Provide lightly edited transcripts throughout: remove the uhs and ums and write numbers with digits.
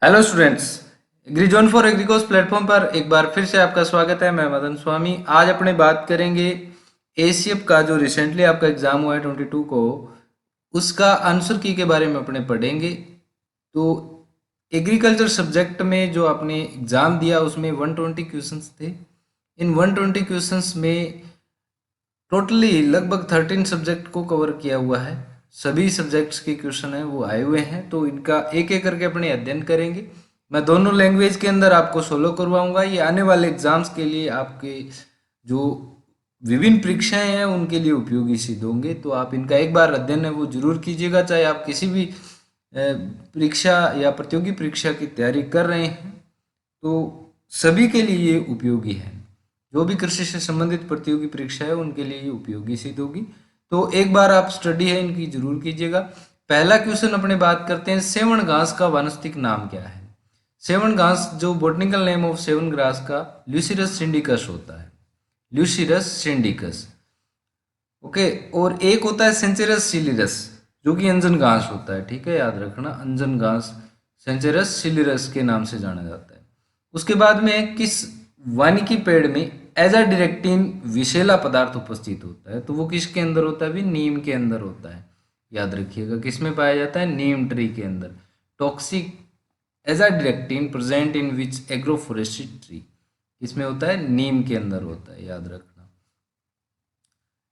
Hello students, एग्रीजोन for एग्रीकोस platform पर एक बार फिर से आपका स्वागत है। मैं मदन स्वामी। आज अपने बात करेंगे एसीएफ का जो रिसेंटली आपका एग्जाम हुआ है 22 को, उसका आंसर की के बारे में अपने पढ़ेंगे। तो एग्रीकल्चर सब्जेक्ट में जो आपने एग्जाम दिया उसमें 120 क्वेश्चंस थे। इन 120 क्वेश्चंस में टोटली लगभग 13 सब्जेक्ट को कवर किया हुआ है। सभी सब्जेक्ट्स के क्वेश्चन हैं वो आए हुए हैं, तो इनका एक एक करके अपने अध्ययन करेंगे। मैं दोनों लैंग्वेज के अंदर आपको सोलो करवाऊंगा। ये आने वाले एग्जाम्स के लिए आपके जो विभिन्न परीक्षाएं हैं उनके लिए उपयोगी सिद्ध होंगे। तो आप इनका एक बार अध्ययन है वो जरूर कीजिएगा, चाहे आप किसी भी परीक्षा या प्रतियोगी परीक्षा की तैयारी कर रहे हैं तो सभी के लिए ये उपयोगी है। जो भी कृषि से संबंधित प्रतियोगी परीक्षा है उनके लिए ये उपयोगी सिद्ध होगी। तो एक बार आप स्टडी है इनकी जरूर कीजिएगा। पहला क्वेश्चन अपने बात करते हैं, सेवन घास का वानस्पतिक नाम क्या है। सेवन घास जो botanical name of seven grass का ल्यूसिरस सिंडिकस होता है, ल्यूसिरस सिंडिकस। ओके, और एक होता है सेंचेरस सिलिरस जो कि अंजन घास होता है। ठीक है, याद रखना, अंजन घास सेंचेरस सिलिरस के नाम से जाना जाता है। उसके बाद में किस वानिकी पेड़ में एजाडिरेक्टिन विषैला पदार्थ उपस्थित होता है, तो वो किसके अंदर होता है भी, नीम के अंदर होता है। याद रखिएगा, किस में पाया जाता है, नीम ट्री के अंदर। Toxic azadirachtin present in which agroforestry tree, इसमें होता है, नीम के अंदर होता है, याद रखना।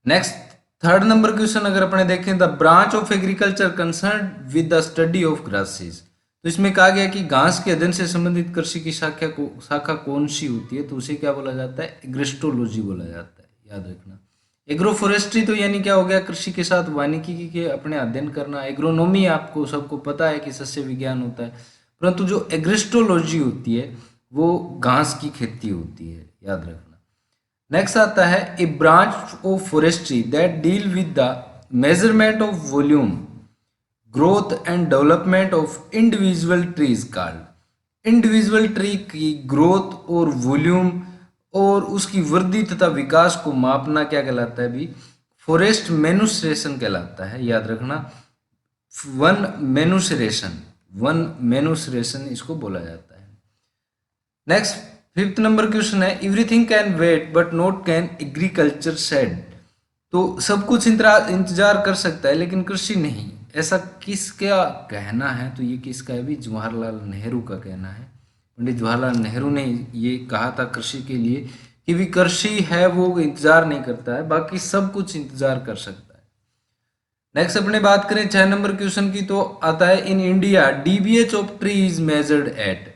नेक्स्ट, थर्ड नंबर क्वेश्चन अगर अपने देखें, the branch of agriculture concern with the study of grasses, तो इसमें कहा गया कि घास के अध्ययन से संबंधित कृषि की शाखा कौन सी होती है, तो उसे क्या बोला जाता है, एग्रिस्टोलॉजी बोला जाता है। याद रखना, एग्रोफोरेस्ट्री तो यानी क्या हो गया, कृषि के साथ वानिकी के अपने अध्ययन करना। एग्रोनॉमी आपको सबको पता है कि सस्य विज्ञान होता है, परंतु जो एग्रिस्टोलॉजी होती है वो घास की खेती होती है, याद रखना। नेक्स्ट आता है, a branch of forestry that deal with the measurement of volume, growth and development of individual trees called. Individual tree की ग्रोथ और वॉल्यूम और उसकी वृद्धि तथा विकास को मापना क्या कहलाता है भी, फॉरेस्ट मेनुसरेशन कहलाता है। याद रखना, वन मेनुसरेशन इसको बोला जाता है। नेक्स्ट, फिफ्थ नंबर क्वेश्चन है, everything can wait but not can agriculture said, तो सब कुछ इंतजार कर सकता है लेकिन कृषि नहीं, ऐसा किसका कहना है, तो ये किसका है भी, जवाहरलाल नेहरू का कहना है। पंडित जवाहरलाल नेहरू ने ये कहा था कृषि के लिए कि भी कृषि है वो इंतजार नहीं करता है, बाकी सब कुछ इंतजार कर सकता है। नेक्स्ट अपने बात करें 6 नंबर क्वेश्चन की, तो आता है, in India DBH of tree is measured at,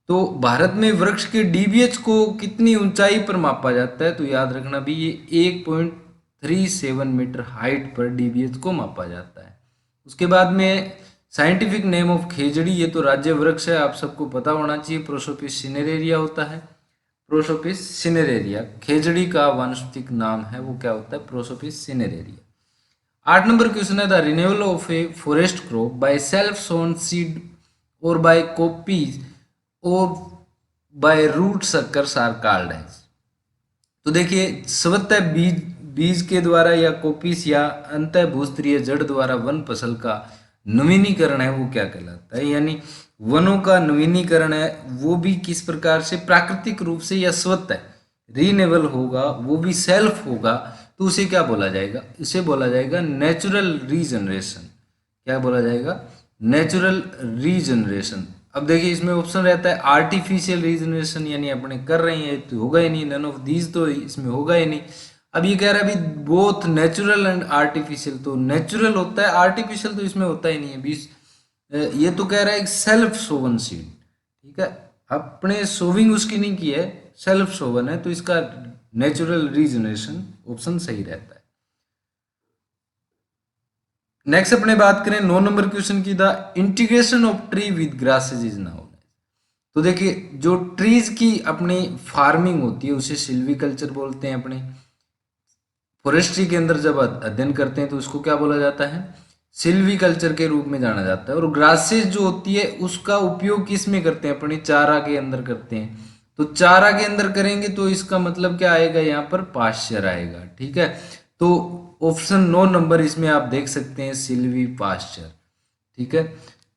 तो भारत में वृक्ष के डीबीएच को कितनी ऊंचाई पर मापा जाता है, तो याद रखना भी ये 1.37 मीटर हाइट पर डीबीएच को मापा जाता है। उसके बाद में साइंटिफिक नेम ऑफ खेजड़ी, ये तो राज्य वृक्ष है, आप सबको पता होना चाहिए, प्रोसोपिस सिनेरेरिया होता है। प्रोसोपिस सिनेरेरिया खेजड़ी का वानस्पतिक नाम है, वो क्या होता है, प्रोसोपिस सिनेरेरिया। 8 नंबर क्वेश्चन है, the renewal of a forest crop by self sown seed और बाय कॉपीज और by root suckers are called है। तो देखिए, स्वतः बीज के द्वारा या कोपिस या अंतः भूस्तरीय जड़ द्वारा वन फसल का नवीनीकरण है वो क्या कहलाता है, यानी वनों का नवीनीकरण है वो भी किस प्रकार से, प्राकृतिक रूप से या स्वतः रीनेबल होगा, वो भी सेल्फ होगा, तो उसे क्या बोला जाएगा, इसे बोला जाएगा नेचुरल रीजनरेशन। क्या बोला जाएगा, नेचुरल रीजनरेशन। अब देखिए, इसमें ऑप्शन रहता है आर्टिफिशियल रीजनरेशन, यानी अपने कर रहे हैं तो होगा ही नहीं, नन ऑफ दीज तो इसमें होगा ही नहीं। अब ये कह रहा है अभी बोथ नेचुरल एंड आर्टिफिशियल, तो नेचुरल होता है, आर्टिफिशियल तो इसमें होता ही नहीं है बीस। ये तो कह रहा है सेल्फ सोवन सीड, ठीक है, अपने सोविंग उसकी नहीं की है, सेल्फ सोवन है, तो इसका नेचुरल रीजनरेशन ऑप्शन सही रहता है। नेक्स्ट अपने बात करें 9 नंबर क्वेश्चन की, the integration of tree with grasses is noun. तो देखिए, जो ट्रीज की अपनी फार्मिंग होती है उसे सिल्वीकल्चर बोलते हैं। अपने फॉरेस्ट्री के अंदर जब अध्ययन करते हैं तो उसको क्या बोला जाता है, सिल्वीकल्चर के रूप में जाना जाता है। और ग्रासेज जो होती है उसका उपयोग किस में करते हैं, अपने चारा के अंदर करते हैं। तो चारा के अंदर करेंगे तो इसका मतलब क्या आएगा, यहाँ पर पास्चर आएगा। ठीक है, तो ऑप्शन 9 नंबर इसमें आप देख सकते हैं, सिल्वी पास्चर। ठीक है,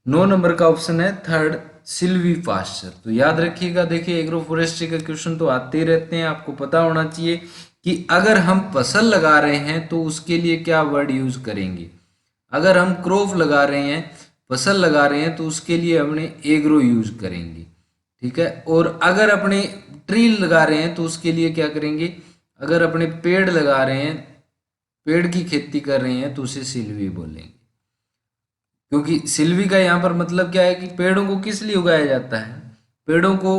9 नंबर का ऑप्शन है थर्ड सिल्वी पास्चर। तो याद रखिएगा, देखिए एग्रो फॉरेस्ट्री का क्वेश्चन तो आते ही रहते हैं, आपको पता होना चाहिए कि अगर हम फसल लगा रहे हैं तो उसके लिए क्या वर्ड यूज करेंगे। अगर हम क्रॉप लगा रहे हैं, फसल लगा रहे हैं, तो उसके लिए हमने एग्रो यूज करेंगे, ठीक है। और अगर अपने ट्री लगा रहे हैं तो उसके लिए क्या करेंगे, अगर अपने पेड़ लगा रहे हैं, पेड़ की खेती कर रहे हैं, तो उसे सिल्वी बोलेंगे। क्योंकि सिल्वी का यहाँ पर मतलब क्या है कि पेड़ों को किस लिए उगाया जाता है, पेड़ों को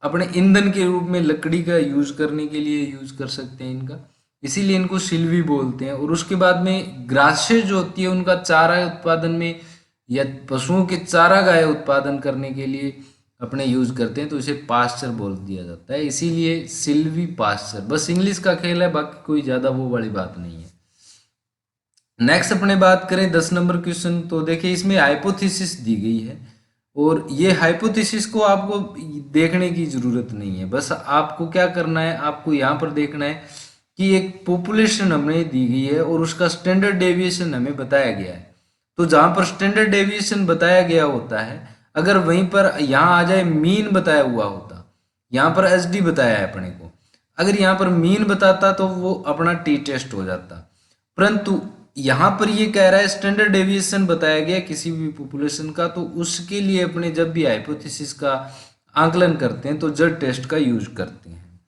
अपने ईंधन के रूप में लकड़ी का यूज करने के लिए यूज कर सकते हैं इनका, इसीलिए इनको सिल्वी बोलते हैं। और उसके बाद में ग्रासेस जो होती है उनका चारा उत्पादन में या पशुओं के चारागाह उत्पादन करने के लिए अपने यूज करते हैं, तो इसे पास्चर बोल दिया जाता है, इसीलिए सिल्वी पास्चर। बस इंग्लिश का खेल है, बाकी कोई ज्यादा वो वाली बात नहीं है। नेक्स्ट अपने बात करें 10 नंबर क्वेश्चन, तो देखिए इसमें हाइपोथेसिस दी गई है और ये हाइपोथेसिस को आपको देखने की जरूरत नहीं है, बस आपको क्या करना है, आपको यहाँ पर देखना है कि एक पॉपुलेशन हमें दी गई है और उसका स्टैंडर्ड डेविएशन हमें बताया गया है। तो जहाँ पर स्टैंडर्ड डेविएशन बताया गया होता है, अगर वहीं पर यहाँ आ जाए मीन बताया हुआ होता, यहाँ पर एसडी बताया है अपने को, अगर यहाँ पर मीन बताता तो वो अपना टी टेस्ट हो जाता। परंतु यहाँ पर ये कह रहा है स्टैंडर्ड डेविएशन बताया गया किसी भी पॉपुलेशन का, तो उसके लिए अपने जब भी हाइपोथेसिस का आंकलन करते हैं तो जेड टेस्ट का यूज करते हैं।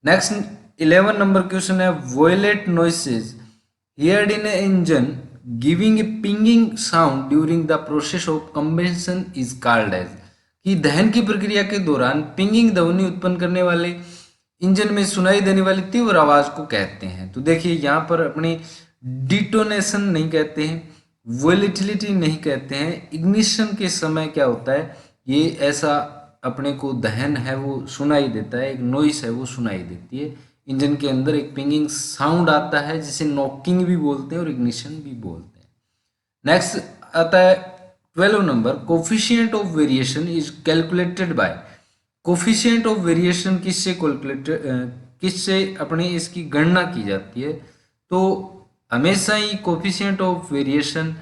नेक्स्ट 11 नंबर क्वेश्चन है, violent noises heard in engine giving a pinging sound during the process of combustion is called as, कि दहन की प्रक्रिया के दौरान पिंगिंग ध्वनि उत्पन्न करने वाले इंजन में सुनाई देने वाली तीव्र आवाज को कहते हैं। तो देखिए यहाँ पर अपने डिटोनेशन नहीं कहते हैं, वोलेटिलिटी नहीं कहते हैं, इग्निशन के समय क्या होता है, ये ऐसा अपने को दहन है वो सुनाई देता है, एक नॉइस है वो सुनाई देती है, इंजन के अंदर एक पिंगिंग साउंड आता है जिसे नॉकिंग भी बोलते हैं और इग्निशन भी बोलते हैं। नेक्स्ट आता है 12 number, coefficient of variation is calculated by, coefficient of variation किससे कैलकुलेटेड, किससे अपनी इसकी गणना की जाती है। तो हमेशा ही कोफिशिएंट ऑफ वेरिएशन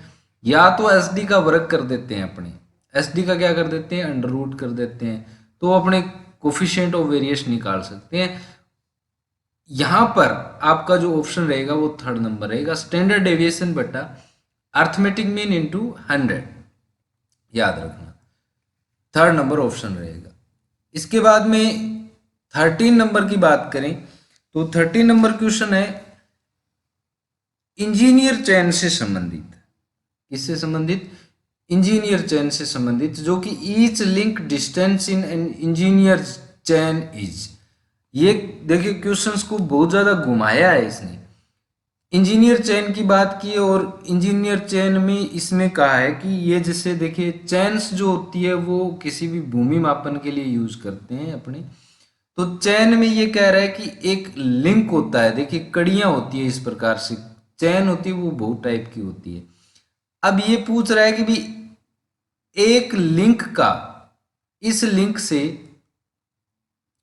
या तो एसडी का वर्ग कर देते हैं, अपने एसडी का क्या कर देते हैं, अंडर रूट कर देते हैं, तो अपने कोफिशिएंट ऑफ वेरिएशन निकाल सकते हैं। यहां पर आपका जो ऑप्शन रहेगा वो थर्ड नंबर रहेगा, स्टैंडर्ड डेविएशन बटा अर्थमेटिक मीन इनटू 100, याद रखना थर्ड नंबर ऑप्शन रहेगा। इसके बाद में 13 नंबर की बात करें तो 13 नंबर क्वेश्चन है इंजीनियर चैन से संबंधित, किससे संबंधित, इंजीनियर चैन से संबंधित, जो कि each link distance in an engineer chain is. ये देखिए क्वेश्चंस को बहुत ज्यादा घुमाया है इसने, इंजीनियर चैन की बात की और इंजीनियर चैन में इसमें कहा है कि ये जैसे देखिए चैन्स जो होती है वो किसी भी भूमि मापन के लिए यूज करते हैं अपने, तो चैन में ये कह रहा है कि एक लिंक होता है, देखिए कड़ियां होती है, इस प्रकार से चैन होती है वो बहुत टाइप की होती है। अब ये पूछ रहा है कि भी एक लिंक का, इस लिंक से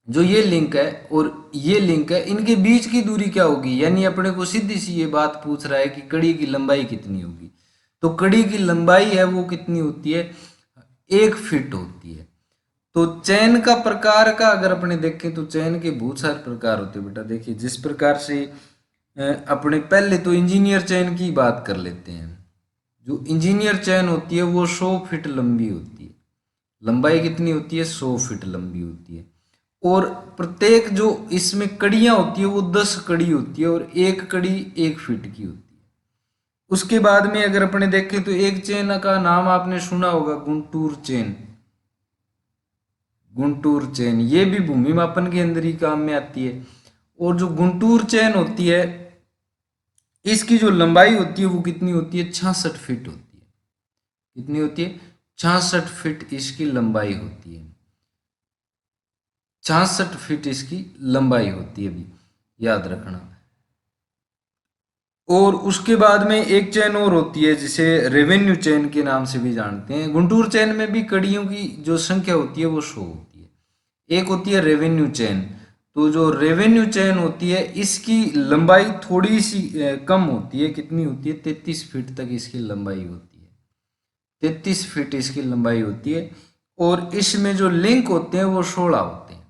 जो ये लिंक है और ये लिंक है, इनके बीच की दूरी क्या होगी, यानी अपने को सीधी सी ये बात पूछ रहा है कि कड़ी की लंबाई कितनी होगी। तो कड़ी की लंबाई है वो कितनी होती है, 1 फीट होती है। तो चैन का प्रकार का अगर अपने देखें तो चैन के बहुत सारे प्रकार होते हैं बेटा। देखिए जिस प्रकार से अपने पहले तो इंजीनियर चैन की बात कर लेते हैं, जो इंजीनियर चैन होती है वो 100 फीट लंबी होती है, लंबाई कितनी होती है, 100 फीट लंबी होती है। और प्रत्येक जो इसमें कड़ियां होती है वो 10 कड़ी होती है और एक कड़ी 1 फीट की होती है। उसके बाद में अगर अपने देखें तो एक चेन का नाम आपने सुना होगा, गुंटूर चेन, गुंटूर चेन, ये भी भूमि मापन के अंदर ही काम में आती है। और जो गुंटूर चेन होती है इसकी जो लंबाई होती है वो कितनी होती है, 66 फीट होती है। कितनी होती है, 66 फीट इसकी लंबाई होती है, 66 फीट इसकी लंबाई होती है, भी याद रखना। और उसके बाद में एक चैन और होती है जिसे रेवेन्यू चैन के नाम से भी जानते हैं। गुंटूर चैन में भी कड़ियों की जो संख्या होती है वो 100 होती है। एक होती है रेवेन्यू चैन, तो जो रेवेन्यू चैन होती है इसकी लंबाई थोड़ी सी कम होती है, कितनी होती है, 33 फीट तक इसकी लंबाई होती है, 33 फीट इसकी लंबाई होती है। और इसमें जो लिंक होते हैं वो 16 होते हैं।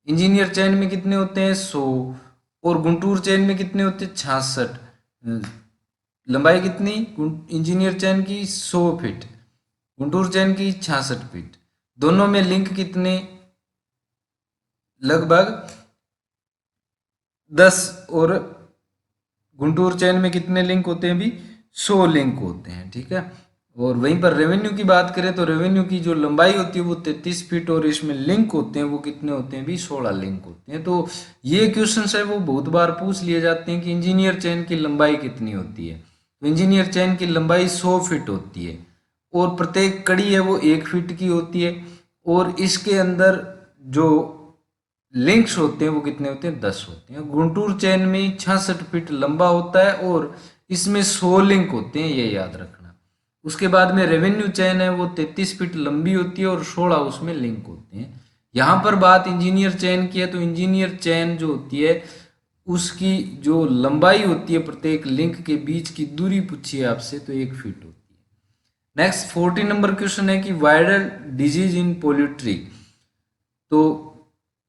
इंजीनियर चैन में कितने होते हैं 100, और गुंटूर चैन में कितने होते हैं 66। लंबाई कितनी इंजीनियर चैन की 100 फीट, गुंटूर चैन की 66 फीट। दोनों में लिंक कितने लगभग 10, और गुंटूर चैन में कितने लिंक होते हैं भी 100 लिंक होते हैं, ठीक है। और वहीं पर रेवेन्यू की बात करें तो रेवेन्यू की जो लंबाई होती है वो 33 फीट, और इसमें लिंक होते हैं वो कितने होते हैं भी 16 लिंक होते हैं। तो ये क्वेश्चन है वो बहुत बार पूछ लिए जाते हैं कि इंजीनियर चैन की लंबाई कितनी होती है। तो इंजीनियर चैन की लंबाई 100 फीट होती है, और प्रत्येक कड़ी है वो 1 फीट की होती है, और इसके अंदर जो लिंक्स होते हैं वो कितने होते हैं 10 होते हैं। गुंटूर चैन में 66 फीट लंबा होता है और इसमें 100 लिंक होते हैं, ये याद रखना। उसके बाद में रेवेन्यू चैन है वो 33 फीट लंबी होती है और 16 उसमें लिंक होते हैं। यहाँ पर बात इंजीनियर चैन की है, तो इंजीनियर चैन जो होती है उसकी जो लंबाई होती है प्रत्येक लिंक के बीच की दूरी पूछी है आपसे तो 1 फीट होती है। नेक्स्ट 14 नंबर क्वेश्चन है कि वायरल डिजीज इन पोल्ट्री। तो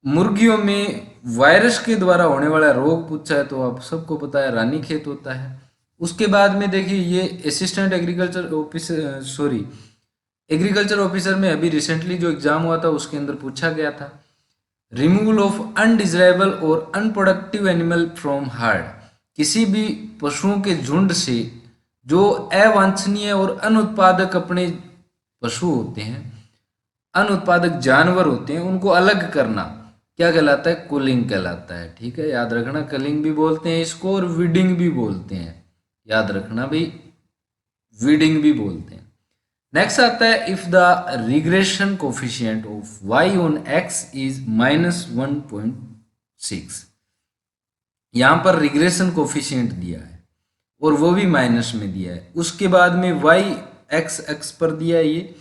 मुर्गियों में वायरस के द्वारा होने वाला रोग पूछा है, तो आप सबको पता है रानीखेत होता है। उसके बाद में देखिए ये assistant agriculture officer agriculture officer में अभी रिसेंटली जो एग्जाम हुआ था उसके अंदर पूछा गया था, रिमूवल ऑफ अनडिजायरेबल और अनप्रोडक्टिव एनिमल फ्रॉम हर्ड। किसी भी पशुओं के झुंड से जो अवांछनीय और अनुत्पादक अपने पशु होते हैं, अनुत्पादक जानवर होते हैं, उनको अलग करना क्या कहलाता है, कुलिंग कहलाता है, ठीक है। याद रखना कलिंग भी बोलते हैं इसको और वीडिंग भी बोलते हैं, याद रखना भाई वीडिंग भी बोलते हैं। नेक्स्ट आता है if the regression coefficient of y on x is -1.6। यहाँ पर रिग्रेशन कोफिशिएंट दिया है और वो भी माइनस में दिया है। उसके बाद में y x पर दिया है ये,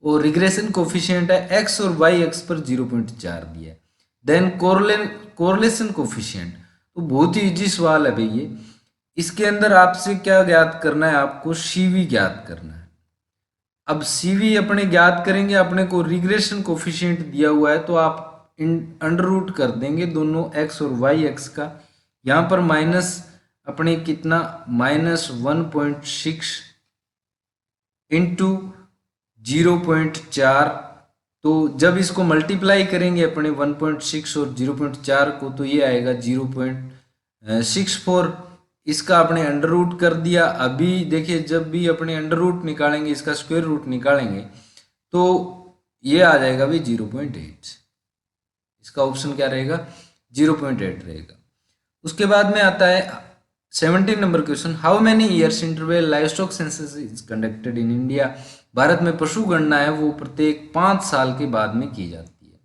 और रिग्रेशन कोफिशिएंट है x और y x पर 0.4 दिया है। देन कोरिलेशन कोफिशिएंट, तो बहुत ही इजी सवाल है भाई ये। इसके अंदर आपसे क्या ज्ञात करना है, आपको CV ज्ञात करना है। अब CV अपने ज्ञात करेंगे, अपने को रिग्रेशन कोफिशिएंट दिया हुआ है तो आप अंडर रूट कर देंगे दोनों x और y x का। यहाँ पर माइनस अपने कितना -1.6 इंटू 0.4, तो जब इसको मल्टीप्लाई करेंगे अपने 1.6 और 0.4 को तो ये आएगा 0.64। इसका अपने अंडर रूट कर दिया। अभी देखिए जब भी अपने अंडर रूट निकालेंगे, इसका स्क्वायर रूट निकालेंगे तो ये आ जाएगा भी 0.8। इसका ऑप्शन क्या रहेगा 0.8 रहेगा। उसके बाद में आता है 17 number question, how many years interval livestock census is conducted in India. Bharat में पशु गणना है वो प्रत्येक 5 साल के बाद में की जाती है।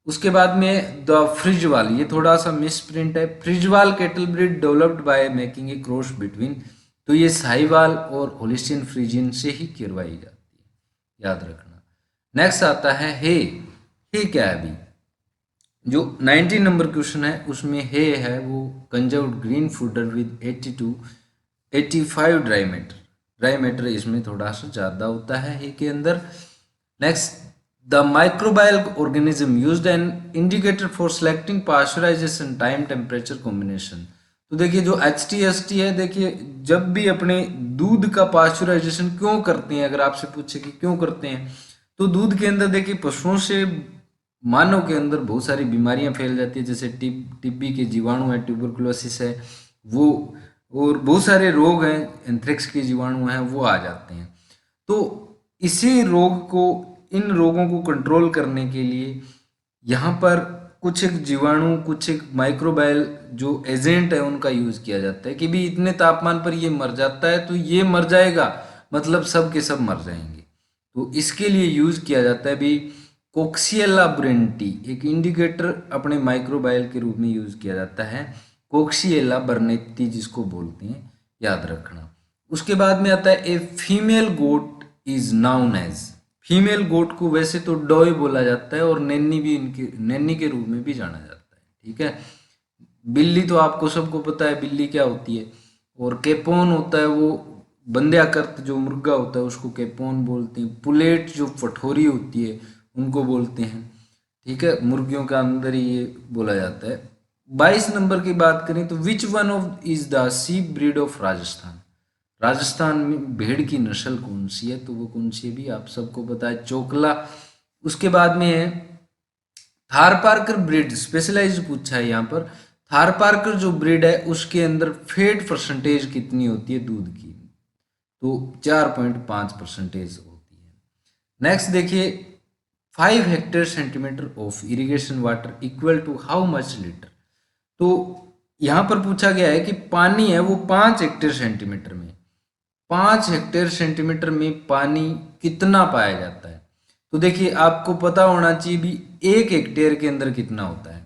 उसके बाद में द फ्रिजवाल, ये थोड़ा सा मिस प्रिंट है, Frieswal cattle breed developed by making a cross between, तो ये साहिवाल और होलिस्टियन फ्रीजियन से ही करवाई जाती है, याद रखना। नेक्स्ट आता है हे क्या है अभी, जो 19 नंबर क्वेश्चन है उसमें है वो conserved green fodder with 85 dry matter इसमें थोड़ा सा ज़्यादा होता है हे के अंदर। Next the microbial organism used an indicator for selecting pasteurization time temperature combination. तो देखिए जो HT है, देखिए जब भी अपने दूध का पास्चराइजेशन क्यों करते हैं, अगर आपसे पूछे कि क्यों करते हैं, तो दूध के अंदर देखिए पशुओं से मानव के अंदर बहुत सारी बीमारियां फैल जाती है, जैसे टीबी के जीवाणु है, ट्यूबरकुलोसिस है वो, और बहुत सारे रोग हैं, एंथ्रेक्स के जीवाणु हैं वो आ जाते हैं। तो इसी इन रोगों को कंट्रोल करने के लिए यहाँ पर कुछ एक जीवाणु, कुछ एक माइक्रोबायल जो एजेंट है उनका यूज किया जाता है कि भी इतने तापमान पर ये मर जाता है तो ये मर जाएगा, मतलब सब के सब मर जाएंगे। तो इसके लिए यूज किया जाता है भी कोक्सिएला ब्रेंटी, एक इंडिकेटर अपने माइक्रोबायल के रूप में यूज किया जाता है, कोक्सिएला बर्नेटी जिसको बोलते हैं, याद रखना। उसके बाद में आता है a female goat is known as, female goat को वैसे तो डॉय बोला जाता है और नैनी के रूप में भी जाना जाता है, ठीक है। बिल्ली तो आपको सबको पता है बिल्ली क्या होती है, और कैपोन होता है वो बंध्याकर्त जो मुर्गा होता है उसको कैपोन बोलते हैं, पुलेट जो पठोरी होती है उनको बोलते हैं। ठीक है, मुर्गियों का अंदर ही ये बोला जाता है। 22 नंबर की बात करें तो which one of is the sheep breed of Rajasthan. Rajasthan में भेड़ की नस्ल कौन सी है, तो वो कौन सी है भी आप सबको पता है, चोकला। उसके बाद में है थार पार्कर ब्रीड, स्पेशलाइज्ड पूछा है यहाँ पर। थार पार्कर जो ब्रीड है उसके अंदर फैट परसेंटेज कितनी होती है दूध की, तो 4.5% होती है। नेक्स्ट देखिए 5 hectare centimetre of irrigation water equal to how much litre. तो यहाँ पर पूछा गया है कि पानी है वो 5 हेक्टेयर सेंटीमीटर में, 5 हेक्टेयर सेंटीमीटर में पानी कितना पाया जाता है। तो देखिए आपको पता होना चाहिए भी 1 हेक्टेयर के अंदर कितना होता है,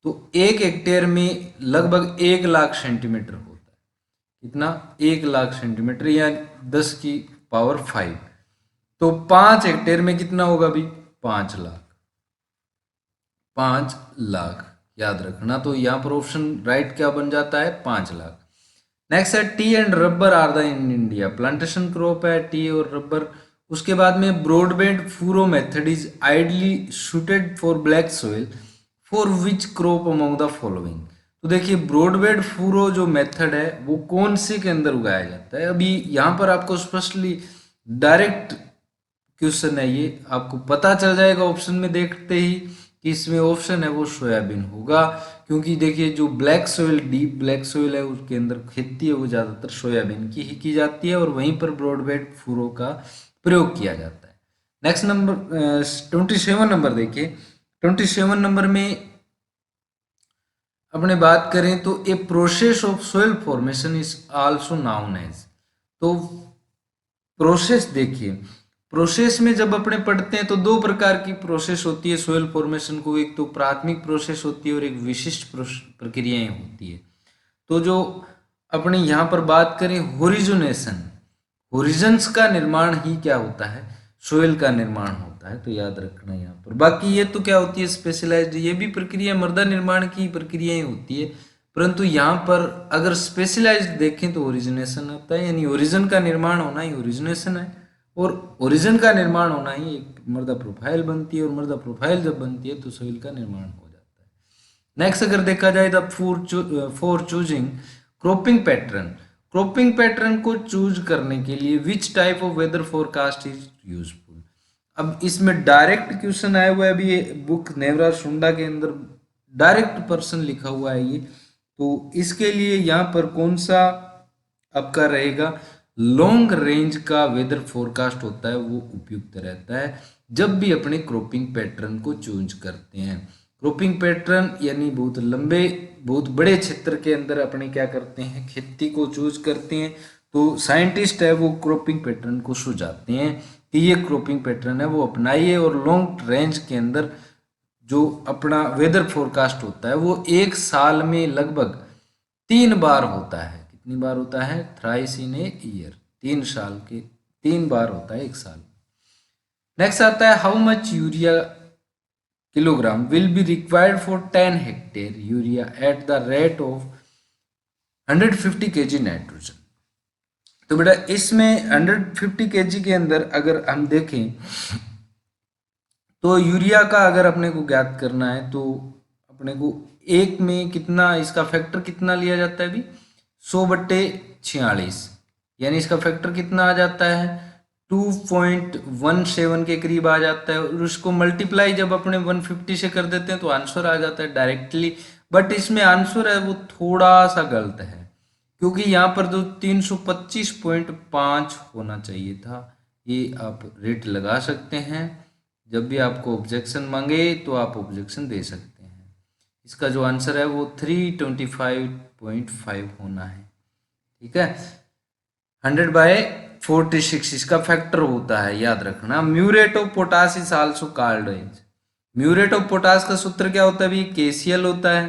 तो 1 हेक्टेयर में लगभग 1 लाख सेंटीमीटर होता है। कितना, 1 लाख सेंटीमीटर या 10 की पावर 5। तो 5 हेक्टेयर में कितना होगा भी, 5 लाख, 5 लाख याद रखना। तो यहाँ पर ऑप्शन राइट क्या बन जाता है, 5 लाख। नेक्स्ट है tea and rubber are the in India, plantation crop है टी और रबर। उसके बाद में broadbed furrow method is ideally suited for black soil for which crop among the following. तो देखिए ब्रॉडबेंड फूरो जो मेथड है वो कौन से के अंदर उगाया जाता है। अभी यहाँ पर आपको स्पष्टली डायरेक्ट क्वेश्चन है, ये आपको पता चल जाएगा ऑप्शन में देखते ही कि इसमें ऑप्शन है वो सोयाबीन होगा, क्योंकि देखिए जो black soil, deep black soil है उसके अंदर खेती है वो ज़्यादातर सोयाबीन की ही की जाती है और वहीं पर ब्रॉडबेंड फूरो का प्रयोग किया जाता है। नेक्स्ट नंबर 27 नंबर देखिए, 27 नंबर में अपने बात करें तो a process of soil formation is also known as. तो प्रोसेस देखिए, प्रोसेस में जब अपने पढ़ते हैं तो 2 प्रकार की प्रोसेस होती है सोइल फॉर्मेशन को, एक तो प्राथमिक प्रोसेस होती है और एक विशिष्ट प्रक्रियाएं होती है। तो जो अपने यहाँ पर बात करें होरिजोनेशन, होरिजन्स का निर्माण ही क्या होता है, सोइल का निर्माण होता है, तो याद रखना यहाँ पर। बाकी ये तो क्या होती है स्पेशलाइज्ड, ये भी प्रक्रिया मृदा निर्माण की प्रक्रियाएं होती है, परंतु यहाँ पर अगर स्पेशलाइज्ड देखें तो ओरिजिनेशन होता है, यानी ओरिजिन का निर्माण होना ही ओरिजिनेशन है, और ओरिजिन का निर्माण होना ही एक मृदा प्रोफाइल बनती है, और मृदा प्रोफाइल जब बनती है तो सोइल का निर्माण हो जाता है। नेक्स्ट अगर देखा जाए the for choosing cropping pattern, cropping pattern को चूज करने के लिए which type of weather forecast is useful. अब इसमें डायरेक्ट क्वेश्चन आया हुआ है, अभी ये बुक नेवरा सुंडा के अंदर डायरेक्ट पर्सन लिखा हुआ है ये, तो इसके लिए यहाँ पर कौन सा आपका रहेगा, लॉन्ग रेंज का वेदर फोरकास्ट होता है वो उपयुक्त रहता है जब भी अपने क्रॉपिंग पैटर्न को चूज करते हैं। क्रॉपिंग पैटर्न यानी बहुत लंबे बहुत बड़े क्षेत्र के अंदर अपने क्या करते हैं, खेती को चूज करते हैं, तो साइंटिस्ट है वो क्रॉपिंग पैटर्न को सुझाते हैं कि ये क्रॉपिंग पैटर्न है वो अपनाइए, और लॉन्ग रेंज के अंदर जो अपना वेदर फोरकास्ट होता है वो एक साल में लगभग 3 बार होता है। कितनी बार होता है, थ्राइस इन ए ईयर, 3 साल के 3 बार होता है एक साल। नेक्स्ट आता है how much urea kilogram will be required for 10 hectare urea at the rate of 150 kg nitrogen. तो बेटा इसमें 150 kg के अंदर अगर हम देखें तो यूरिया का अगर अपने को ज्ञात करना है तो अपने को एक में कितना, इसका फैक्टर कितना लिया जाता है अभी 100/46, यानी इसका फैक्टर कितना आ जाता है 2.17 के करीब आ जाता है, और उसको मल्टीप्लाई जब अपने 150 से कर देते हैं तो आंसर आ जाता है डायरेक्टली। बट इसमें आंसर है वो थोड़ा सा गलत है, क्योंकि यहाँ पर जो 325.5 होना चाहिए था, ये आप रेट लगा सकते हैं। जब भी आपको ऑब्जेक्शन मांगे तो आप ऑब्जेक्शन दे सकते हैं। इसका जो आंसर है वो 325.5 होना है। ठीक है, 100/46 इसका फैक्टर होता है, याद रखना। Muriate of potash is also called as, muriate of potash का सूत्र क्या होता है भी, KCl होता है।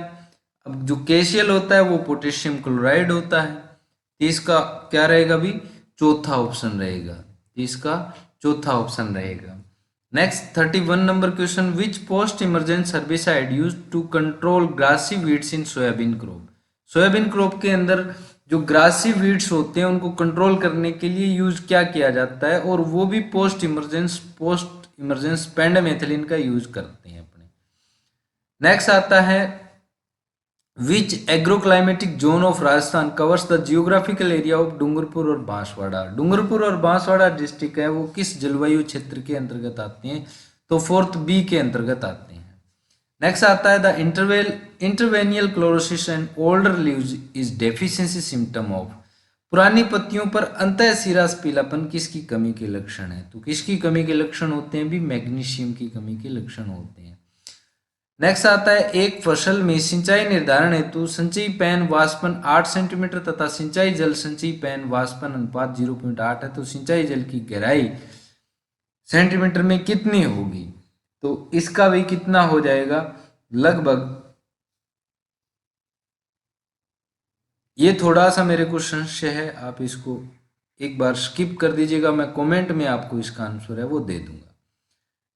अब जो KCl होता है वो पोटेशियम क्लोराइड होता है, तो इसका क्या रहेगा भी, चौथा ऑप्शन रहेगा, इसका चौथा ऑप्शन रहेगा। Next 31 number question, which post emergence herbicide use to control grassy weeds in soybean crop. Soybean crop के अंदर जो ग्रासी वीड्स होते हैं उनको कंट्रोल करने के लिए यूज क्या किया जाता है, और वो भी पोस्ट इमरजेंस पेंडामेथिलिन का यूज करते हैं अपने। नेक्स्ट आता है which agroclimatic zone of Rajasthan covers the geographical area of Dungarpur और बांसवाड़ा। डूंगरपुर और बांसवाड़ा डिस्ट्रिक्ट है वो किस जलवायु क्षेत्र के अंतर्गत आते हैं, तो 4th B के अंतर्गत आते हैं। नेक्स्ट आता है the interveinal chlorosis and older leaves is deficiency symptom of. पुरानी पत्तियों पर अंतःशिरास पीलापन किसकी कमी के लक्षण है, तो किसकी कमी के लक्षण होते हैं भी, मैग्नीशियम की कमी के लक्षण होते हैं। नेक्स्ट आता है एक फसल में सिंचाई निर्धारण हेतु संचयी पैन वाष्पन 8 सेंटीमीटर तथा सिंचाई जल संचयी पैन वाष्पन अनुपात 0.8 है, तो सिंचाई जल की गहराई सेंटीमीटर में कितनी होगी, तो इसका भी कितना हो जाएगा, लगभग, ये थोड़ा सा मेरे को संशय है, आप इसको एक बार स्किप कर दीजिएगा, मैं कमेंट में आपको इसका आंसर है वो दे दूंगा।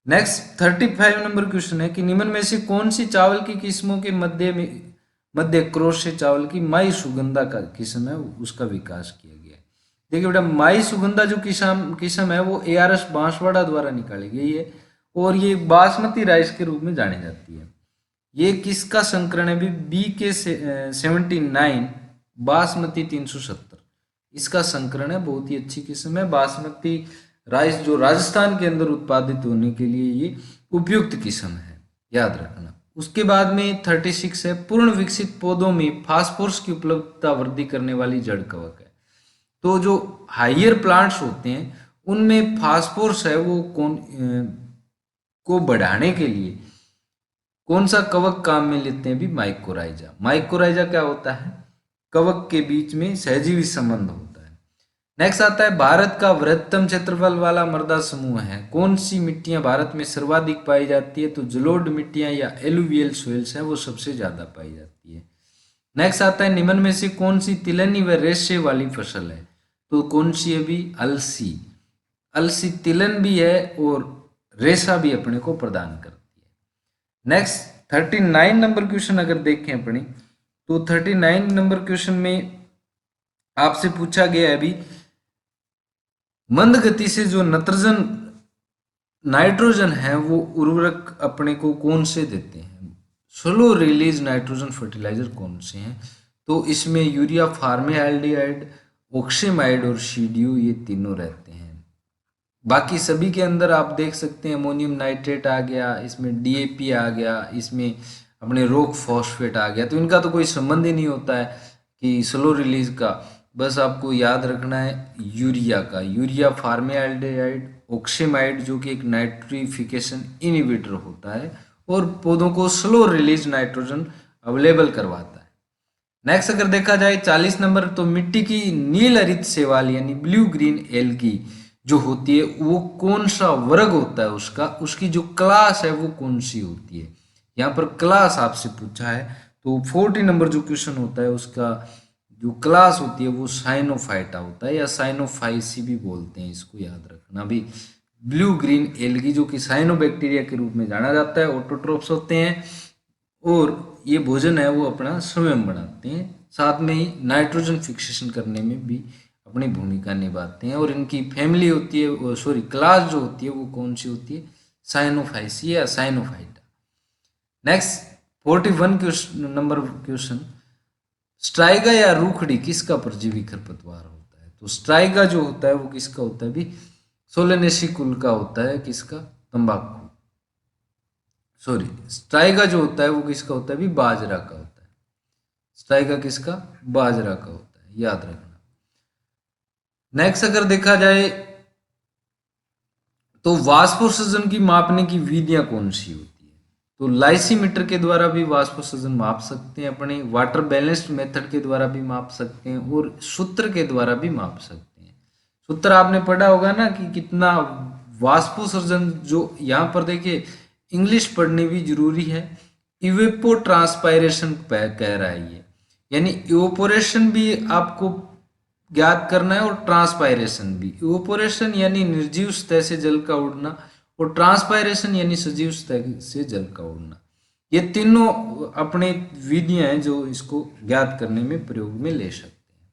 नेक्स्ट 35 नंबर क्वेश्चन है कि निम्न में से कौन सी चावल की किस्मों के मध्य क्रॉस से चावल की माई सुगंधा का किस्म है उसका विकास किया गया है। देखिए बेटा, माई सुगंधा जो किस्म है वो ARS बांसवाड़ा द्वारा निकाली गई है और ये बासमती राइस के रूप में जानी जाती है। ये किसका संकरण है भी, BK79 बासमती 370, इसका संकरण है, बहुत ही अच्छी किस्म है। बासमती राइस जो राजस्थान के अंदर उत्पादित होने के लिए ये उपयुक्त किस्म है, याद रखना। उसके बाद में 36 है पूर्ण विकसित पौधों में फास्फोरस की उपलब्धता वृद्धि करने वाली जड़ कवक है। तो जो हायर प्लांट्स होते हैं उनमें फास्फोरस है वो को बढ़ाने के लिए कौन सा कवक काम में लेते हैं भी, माइकोराइजा। माइकोराइजा क्या होता है, कवक के बीच में सहजीवी संबंध होता है। नेक्स्ट आता है भारत का वृहत्तम क्षेत्रफल वाला मृदा समूह है, कौन सी मिट्टियां भारत में सर्वाधिक पाई जाती है, तो जलोढ़ मिट्टियां या एलुवियल सोइल्स है वो सबसे ज्यादा पाई जाती है। नेक्स्ट आता है निम्न में से कौन सी तिलनी व रेशे वाली फसल है, तो कौन सी है भी, अलसी। अलसी तिलन भी है और रेशा भी अपने को प्रदान करती है। नेक्स्ट 39 नंबर क्वेश्चन अगर देखें अपने, तो 39 नंबर क्वेश्चन में आपसे पूछा गया है अभी मंद गति से जो नाइट्रोजन है वो उर्वरक अपने को कौन से देते हैं, स्लो रिलीज नाइट्रोजन फर्टिलाइजर कौन से हैं, तो इसमें यूरिया, फार्मेल्डिहाइड, ऑक्सीमाइड और CDU ये तीनों रहते हैं। बाकी सभी के अंदर आप देख सकते हैं अमोनियम नाइट्रेट आ गया, इसमें DAP आ गया, इसमें अपने रॉक फॉस्फेट आ गया, तो इनका तो कोई संबंध ही नहीं होता है कि स्लो रिलीज का। बस आपको याद रखना है यूरिया का, यूरिया, फार्मेल्डिहाइड, ऑक्सीमाइड जो कि एक नाइट्रिफिकेशन इनहिबिटर होता है और पौधों को स्लो रिलीज नाइट्रोजन अवेलेबल करवाता है। नेक्स्ट अगर देखा जाए 40 नंबर, तो मिट्टी की नील हरित शैवाल यानी ब्लू ग्रीन एल्गी जो होती है वो कौन सा वर्ग होता है, उसकी जो क्लास है वो कौन सी होती है, यहाँ पर क्लास आपसे पूछा है। तो 40 नंबर जो क्वेश्चन होता है उसका जो क्लास होती है वो साइनोफाइटा होता है या साइनोफाइसी भी बोलते हैं, इसको याद रखना भी। ब्लू ग्रीन एल्गी जो कि साइनोबैक्टीरिया के रूप में जाना जाता है, ऑटोट्रोफ्स होते हैं और ये भोजन है वो अपना स्वयं बनाते हैं, साथ में ही नाइट्रोजन फिक्सेशन करने में भी अपनी भूमिका निभाते हैं। और इनकी फैमिली होती है, सॉरी क्लास जो होती है वो कौन सी होती है, साइनोफाइसी या साइनोफाइटा। नेक्स्ट 41 नंबर क्वेश्चन, स्ट्राइगा या रूखड़ी किसका परजीवी खरपतवार होता है, तो स्ट्राइगा जो होता है वो किसका होता है भी, सोलेनेसी कुल का होता है, किसका, तंबाकू, सॉरी स्ट्राइगा जो होता है वो किसका होता है भी, बाजरा का होता है। स्ट्राइगा किसका, बाजरा का होता है, याद रखना। नेक्स्ट अगर देखा जाए तो वाष्पोत्सर्जन की मापने की विधियां कौन सी होती है, तो लाइसीमीटर के द्वारा भी वाष्पोत्सर्जन माप सकते हैं अपने, वाटर बैलेंस्ड मेथड के द्वारा भी माप सकते हैं और सूत्र के द्वारा भी माप सकते हैं। सूत्र आपने पढ़ा होगा ना कि कितना वाष्पोत्सर्जन, जो यहाँ पर देखिए इंग्लिश पढ़नी भी जरूरी है, इवेपो ट्रांसपायरेशन कह रहा है ये, यानी इवेपोरेशन भी आपको ज्ञात करना है और ट्रांसपायरेशन भी। इवेपोरेशन यानी निर्जीव सतह से जल का उड़ना और ट्रांसपायरेशन यानी सजीव सतह से जल का उड़ना, ये तीनों अपने विधियां हैं जो इसको ज्ञात करने में प्रयोग में ले सकते हैं।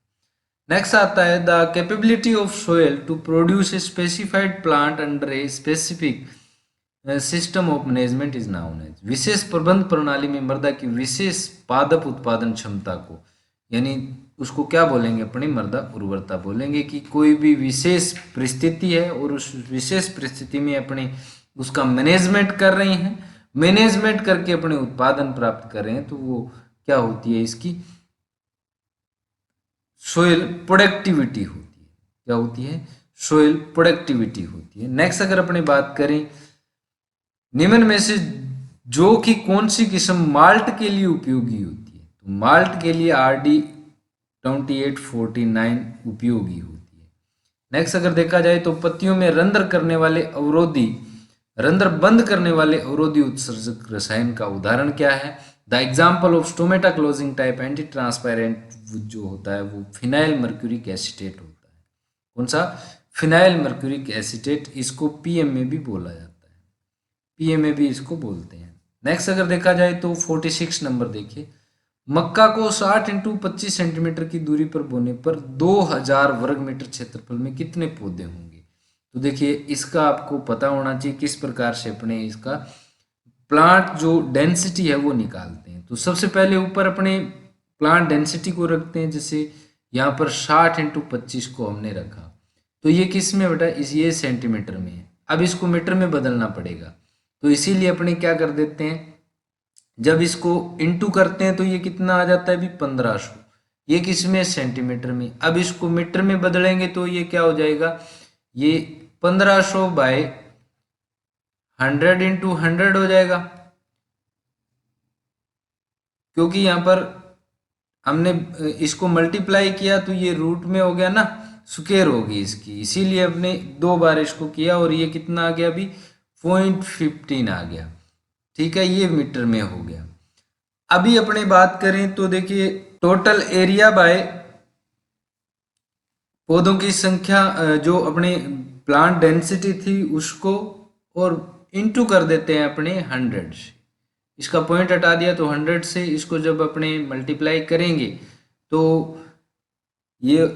नेक्स्ट आता है the capability of soil to produce a specified plant under a specific system of management is known as. विशेष प्रबंध प्रणाली में मृदा की विशेष पादप उत्पादन क्षमता को, यानी उसको क्या बोलेंगे, अपनी मृदा उर्वरता बोलेंगे, कि कोई भी विशेष परिस्थिति है और उस विशेष परिस्थिति में अपने उसका मैनेजमेंट कर रही हैं, मैनेजमेंट करके अपने उत्पादन प्राप्त कर रहे हैं, तो वो क्या होती है, इसकी सोयल प्रोडक्टिविटी होती है। क्या होती है? सोयल प्रोडक्टिविटी होती है। नेक्स्ट अगर अपनी बात करें, निम्न में से जो कि कौन सी किस्म माल्ट के लिए उपयोगी होती है, तो माल्ट के लिए RD 2849 उपयोगी होती है। नेक्स्ट अगर देखा जाए तो पत्तियों में रंध्र करने वाले अवरोधी, रंध्र बंद करने वाले अवरोधी उत्सर्जक रसायन का उदाहरण क्या है? The example of stomata closing type anti transparent जो होता है वो फिनाइल मर्क्यूरिक एसीटेट होता है। कौन सा? Phenyl mercuric acetate. इसको PM में भी बोला जाता है, PM में भी इसको बोलते हैं। नेक्स्ट अगर देखा जाए तो 46 नंबर देखिए, मक्का को 60 × 25 सेंटीमीटर की दूरी पर बोने पर 2000 वर्ग मीटर क्षेत्रफल में कितने पौधे होंगे? तो देखिए इसका आपको पता होना चाहिए किस प्रकार से अपने इसका प्लांट जो डेंसिटी है वो निकालते हैं। तो सबसे पहले ऊपर अपने प्लांट डेंसिटी को रखते हैं, जैसे यहाँ पर 60 × 25 को हमने रखा, तो ये किस में बेटा, ये सेंटीमीटर में है। अब इसको मीटर में बदलना पड़ेगा, तो इसीलिए अपने क्या कर देते हैं, जब इसको इंटू करते हैं तो ये कितना आ जाता है भी 1500। ये किस में? सेंटीमीटर में। अब इसको मीटर में बदलेंगे तो ये क्या हो जाएगा, ये 1500 बाय 100 × 100 हो जाएगा, क्योंकि यहाँ पर हमने इसको मल्टीप्लाई किया तो ये रूट में हो गया ना, स्क्वायर होगी इसकी, इसीलिए हमने 2 बार इसको किया और ये कितना आ गया अभी 0.15 आ गया। ठीक है, ये मीटर में हो गया। अभी अपने बात करें तो देखिए टोटल एरिया बाय पौधों की संख्या, जो अपने प्लांट डेंसिटी थी उसको और इनटू कर देते हैं अपने 100 से। इसका पॉइंट हटा दिया तो 100 से इसको जब अपने मल्टीप्लाई करेंगे तो ये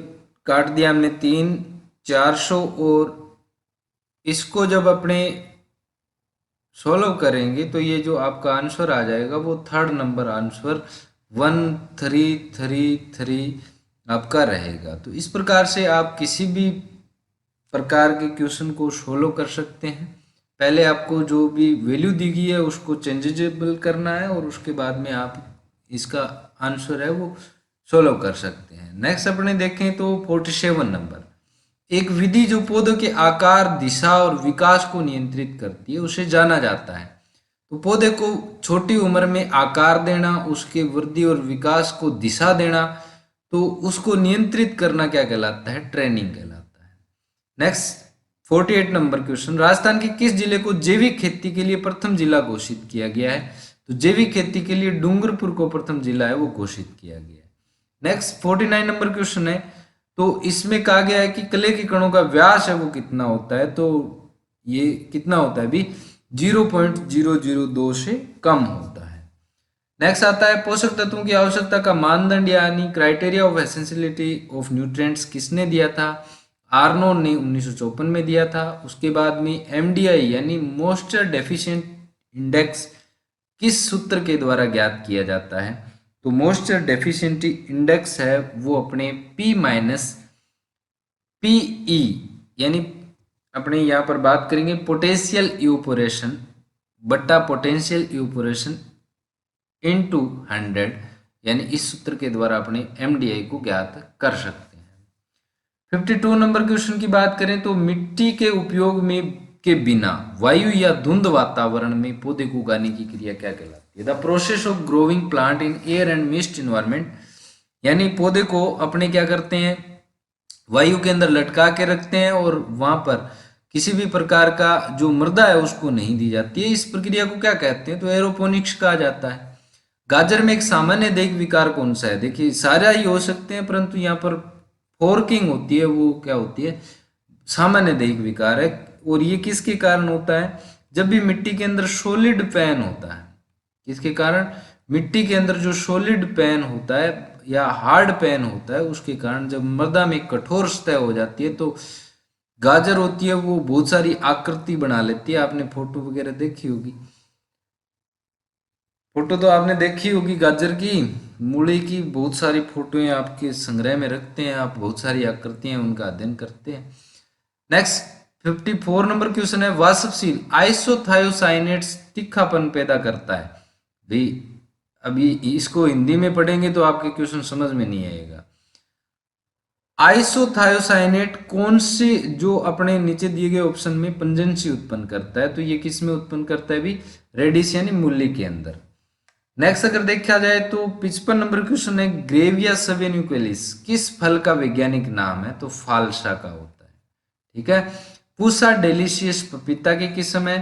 काट दिया हमने 3 400, और इसको जब अपने सॉल्व करेंगे तो ये जो आपका आंसर आ जाएगा वो 3rd नंबर आंसर 1333 आपका रहेगा। तो इस प्रकार से आप किसी भी प्रकार के क्वेश्चन को सॉल्व कर सकते हैं। पहले आपको जो भी वैल्यू दी गई है उसको चेंजेबल करना है और उसके बाद में आप इसका आंसर है वो सॉल्व कर सकते हैं। नेक्स्ट अपने देखें तो 47 नंबर, एक विधि जो पौधों के आकार, दिशा और विकास को नियंत्रित करती है उसे जाना जाता है। तो पौधे को छोटी उम्र में आकार देना, उसके वृद्धि और विकास को दिशा देना, तो उसको नियंत्रित करना क्या कहलाता है? ट्रेनिंग कहलाता है। नेक्स्ट 48 नंबर क्वेश्चन, राजस्थान के किस जिले को जैविक खेती के लिए प्रथम जिला घोषित किया गया है? तो जैविक खेती के लिए डूंगरपुर को प्रथम जिला है वो घोषित किया गया है। नेक्स्ट 49 नंबर क्वेश्चन है, तो इसमें कहा गया है कि कले के कणों का व्यास है वो कितना होता है? तो ये कितना होता है भी 0.002 से कम होता है। नेक्स्ट आता है पोषक तत्वों की आवश्यकता का मानदंड यानी criteria of essentiality of nutrients किसने दिया था? आर्नोल्ड ने 1954 में दिया था। उसके बाद में MDI यानी मॉइस्चर डेफिशिएंट इंडेक्स किस सूत्र के द्वारा ज्ञात किया जाता है? तो मॉइस्चर डेफिशिएंसी इंडेक्स है वो अपने P-PE यानी अपने यहाँ पर बात करेंगे पोटेंशियल इवेपोरेशन बट्टा पोटेंशियल इवेपोरेशन इनटू 100, यानी इस सूत्र के द्वारा अपने MDI को ज्ञात कर सकते हैं। 52 नंबर क्वेश्चन की बात करें तो मिट्टी के उपयोग में के बिना वायु या धुंध वातावरण में पौधे को उगाने की क्रिया क्या कहलाती है? The process of growing plant in air and mist environment, यानी पौधे को अपने क्या करते हैं, वायु के अंदर लटका के रखते हैं और वहां पर किसी भी प्रकार का जो मृदा है उसको नहीं दी जाती है। इस प्रक्रिया को क्या कहते हैं? तो एरोपोनिक्स कहा जाता है। गाजर में एक सामान्य देख विकार कौन सा है? देखिए सारा ही हो सकते हैं, परंतु यहाँ पर फोर्किंग होती है वो क्या होती है? सामान्य देख विकार है। और ये किसके कारण होता है? जब भी मिट्टी के अंदर सॉलिड पैन होता है। किसके कारण? मिट्टी के अंदर जो सॉलिड पैन होता है या हार्ड पेन होता है, उसके कारण जब मृदा में कठोर सतह हो जाती है तो गाजर होती है वो बहुत सारी आकृति बना लेती है। आपने फोटो वगैरह देखी होगी, फोटो तो आपने देखी होगी गाजर की, मूली की बहुत सारी फोटोएं आपके संग्रह में रखते हैं आप, बहुत सारी आकृतियां उनका अध्ययन करते हैं। नेक्स्ट 54 नंबर क्वेश्चन है, वाष्पशील आइसोथायोसाइनेट्स तीखापन पैदा करता है। भाई अभी इसको हिंदी में पढ़ेंगे तो आपके क्वेश्चन समझ में नहीं आएगा। आइसोथायोसाइनेट कौन से जो अपने नीचे दिए गए ऑप्शन में पंजेंसी उत्पन्न करता है, तो ये किस में उत्पन्न करता है भी, रेडिस यानी मूली के अंदर। नेक्स्ट अगर देखा जाए तो 55 नंबर क्वेश्चन है, ग्रेविया सवेन्यूकेलिस किस फल का वैज्ञानिक नाम है, तो फालसा का होता है। ठीक है। पूसा डेलिशियस पपीता की किस्म है।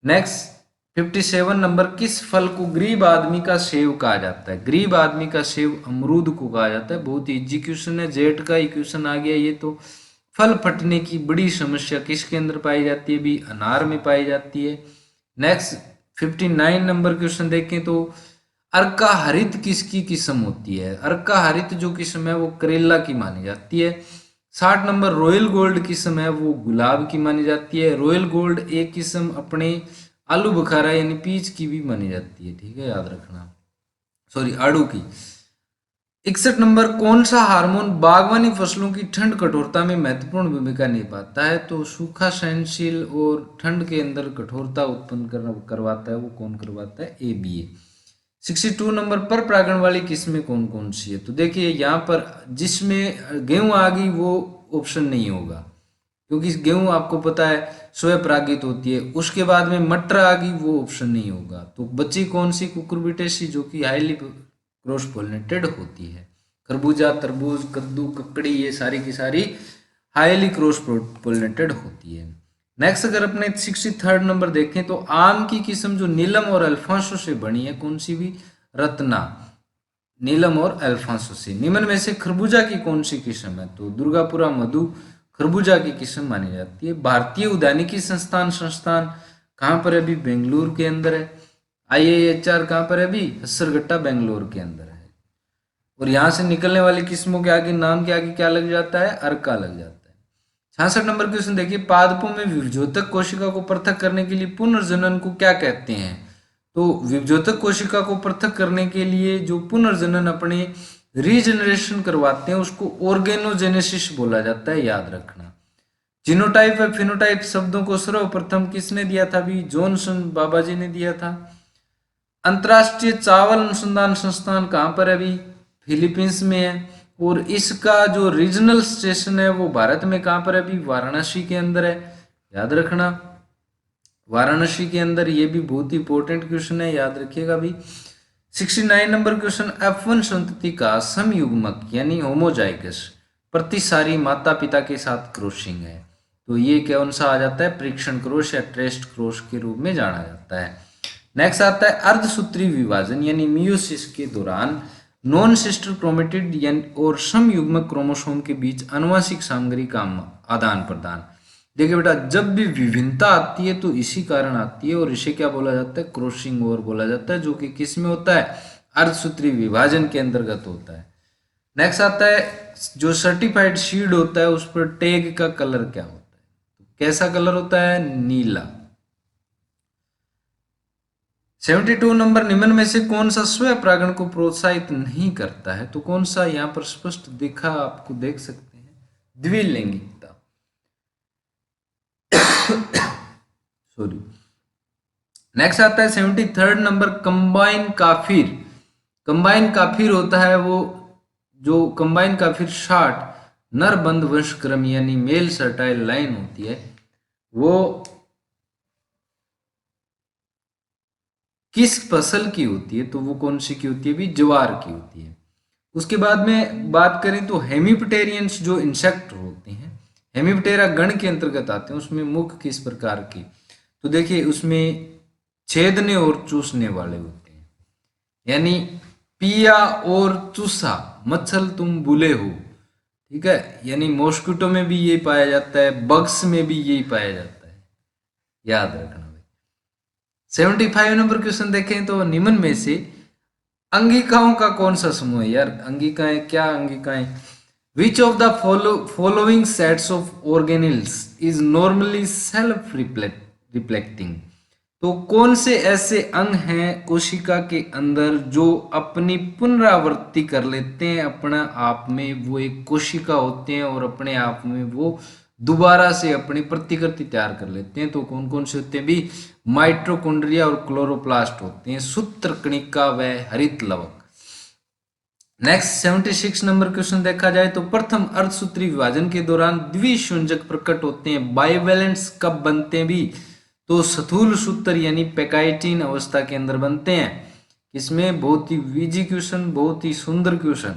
नेक्स्ट 57 नंबर, किस फल को गरीब आदमी का सेव कहा जाता है, गरीब आदमी का सेव अमरूद को कहा जाता है। बहुत इजी क्वेश्चन है, जेट का क्वेश्चन आ गया ये तो। फल फटने की बड़ी समस्या किसके अंदर पाई जाती है भी, अनार में पाई जाती है। नेक्स्ट 59 नंबर क्वेश्चन देखें तो, अर्का हरित किसकी किस्म होती है, अर्का हरित जो किस्म है वो करेला की मानी जाती है। 60 नंबर, रॉयल गोल्ड किस्म है वो गुलाब की मानी जाती है। रॉयल गोल्ड एक किस्म अपने आलू बुखारा यानी पीच की भी मानी जाती है। ठीक है, याद रखना, सॉरी आड़ू की। 61 नंबर, कौन सा हार्मोन बागवानी फसलों की ठंड कठोरता में महत्वपूर्ण भूमिका निभाता है, तो सूखा सहनशील और ठंड के अंदर कठोरता उत्पन्न करवाता है, वो कौन करवाता है, ABA। 62 नंबर पर परागण वाली किस्में कौन कौन सी है, तो देखिए यहाँ पर जिसमें गेहूं आ गई वो ऑप्शन नहीं होगा, क्योंकि गेहूं आपको पता है स्वयं परागित होती है। उसके बाद में मटर आ गई, वो ऑप्शन नहीं होगा। तो बची कौन सी, कुकुरबिटेसी, जो कि हाईली क्रॉस पोलिनेटेड होती है। खरबूजा, तरबूज, कद्दू, ककड़ी, ये सारी की सारी हाईली क्रॉस पोलिनेटेड होती है। नेक्स्ट अगर अपने 63 नंबर देखें तो, आम की किस्म जो नीलम और अल्फांसो से बनी है, कौन सी भी, रत्ना, नीलम और अल्फांसो से। निम्न में से खरबूजा की कौन सी किस्म है, तो दुर्गापुरा मधु खरबूजा की किस्म मानी जाती है। भारतीय उद्यानिकी संस्थान कहाँ पर है अभी, बेंगलुरु के अंदर है। IIHR कहाँ पर है अभी, हसरगट्टा बेंगलुरु के अंदर है। और यहाँ से निकलने वाली किस्मों के आगे, नाम के आगे क्या लग जाता है, अर्का लग जाता है। 66 नंबर क्वेश्चन देखिए, पादपों में विभजोतक कोशिका को पृथक करने के लिए पुनर्जनन को क्या कहते हैं, तो विभजोतक कोशिका को पृथक करने के लिए जो पुनर्जनन अपने रीजनरेशन करवाते हैं उसको ऑर्गेनोजेनेसिस बोला जाता है, याद रखना। जीनोटाइप व फिनोटाइप शब्दों को सर्वप्रथम किसने दिया था भी, जॉनसन बाबा जी ने दिया था। अंतर्राष्ट्रीय चावल अनुसंधान संस्थान कहाँ पर है अभी, फिलीपींस में है। और इसका जो रीजनल स्टेशन है वो भारत में कहाँ पर है अभी, वाराणसी के अंदर है, याद रखना, वाराणसी के अंदर। ये भी बहुत ही इंपॉर्टेंट क्वेश्चन है, याद रखिएगा भी। 69 नंबर क्वेश्चन, F1 संतति का समयुग्मक यानी होमोजाइगस प्रतिसारी माता पिता के साथ क्रॉसिंग है, तो ये कौन सा आ जाता है, परीक्षण क्रॉस या टेस्ट क्रॉस के रूप में जाना जाता है। नेक्स्ट आता है अर्धसूत्री विभाजन यानी मियोसिस के दौरान नॉन सिस्टर क्रोमेटिड यानी और समयुग्मक क्रोमोसोम के बीच आनुवंशिक सामग्री का आदान प्रदान। देखिए बेटा, जब भी विभिन्नता आती है तो इसी कारण आती है, और इसे क्या बोला जाता है, क्रॉसिंग ओवर बोला जाता है, जो कि किस में होता है, अर्धसूत्री विभाजन के अंतर्गत होता है। नेक्स्ट आता है, जो सर्टिफाइड सीड होता है उस पर टैग का कलर क्या होता है, तो कैसा कलर होता है, नीला। 72 नंबर, निम्न में से कौन सा स्वयं परागण को प्रोत्साहित नहीं करता है, तो कौन सा, यहाँ पर स्पष्ट दिखा आपको, देख सकते हैं, द्विलैंगिकता। सॉरी। नेक्स्ट आता है 73 नंबर, कंबाइन काफिर। कंबाइन काफिर होता है वो जो कंबाइन काफिर 60 नर बंध वंशक्रम यानी मेल सर्टाइल लाइन होती है, वो किस फसल की होती है, तो वो कौन सी की होती है भी, ज्वार की होती है। उसके बाद में बात करें तो हेमिप्टेरियंस जो इंसेक्ट होते हैं, हेमिप्टेरा गण के अंतर्गत आते हैं, उसमें मुख्य किस प्रकार की, तो देखिए उसमें छेदने और चूसने वाले होते हैं, यानी पिया और चूसा मच्छर तुम बुले हो। ठीक है, यानी मॉस्किटो में भी ये पाया जाता है, बग्स में भी यही पाया जाता है, याद रखना भाई। 75 नंबर क्वेश्चन देखें तो, निम्न में से अंगिकाओं का कौन सा समूह है यार? अंगिकाएं क्या अंगिकाएं? Which of the following sets of organelles is normally self reflecting? तो कौन से ऐसे अंग हैं कोशिका के अंदर जो अपनी पुनरावृत्ति कर लेते हैं अपना आप में? वो एक कोशिका होते हैं और अपने आप में वो दोबारा से अपनी प्रतिकृति तैयार कर लेते हैं। तो कौन कौन से होते हैं भी? माइटोकॉन्ड्रिया और क्लोरोप्लास्ट होते हैं, सूत्रकणिका व हरित लवक। नेक्स्ट 76 नंबर क्वेश्चन देखा जाए तो प्रथम अर्धसूत्री विभाजन के दौरान द्विसंयोजक प्रकट होते हैं, बाइवेलेंट्स कब बनते हैं भी? तो स्थूल सूत्र यानी पैकाइटिन अवस्था के अंदर बनते हैं। इसमें बहुत ही वीजी क्वेश्चन, बहुत ही सुंदर क्वेश्चन।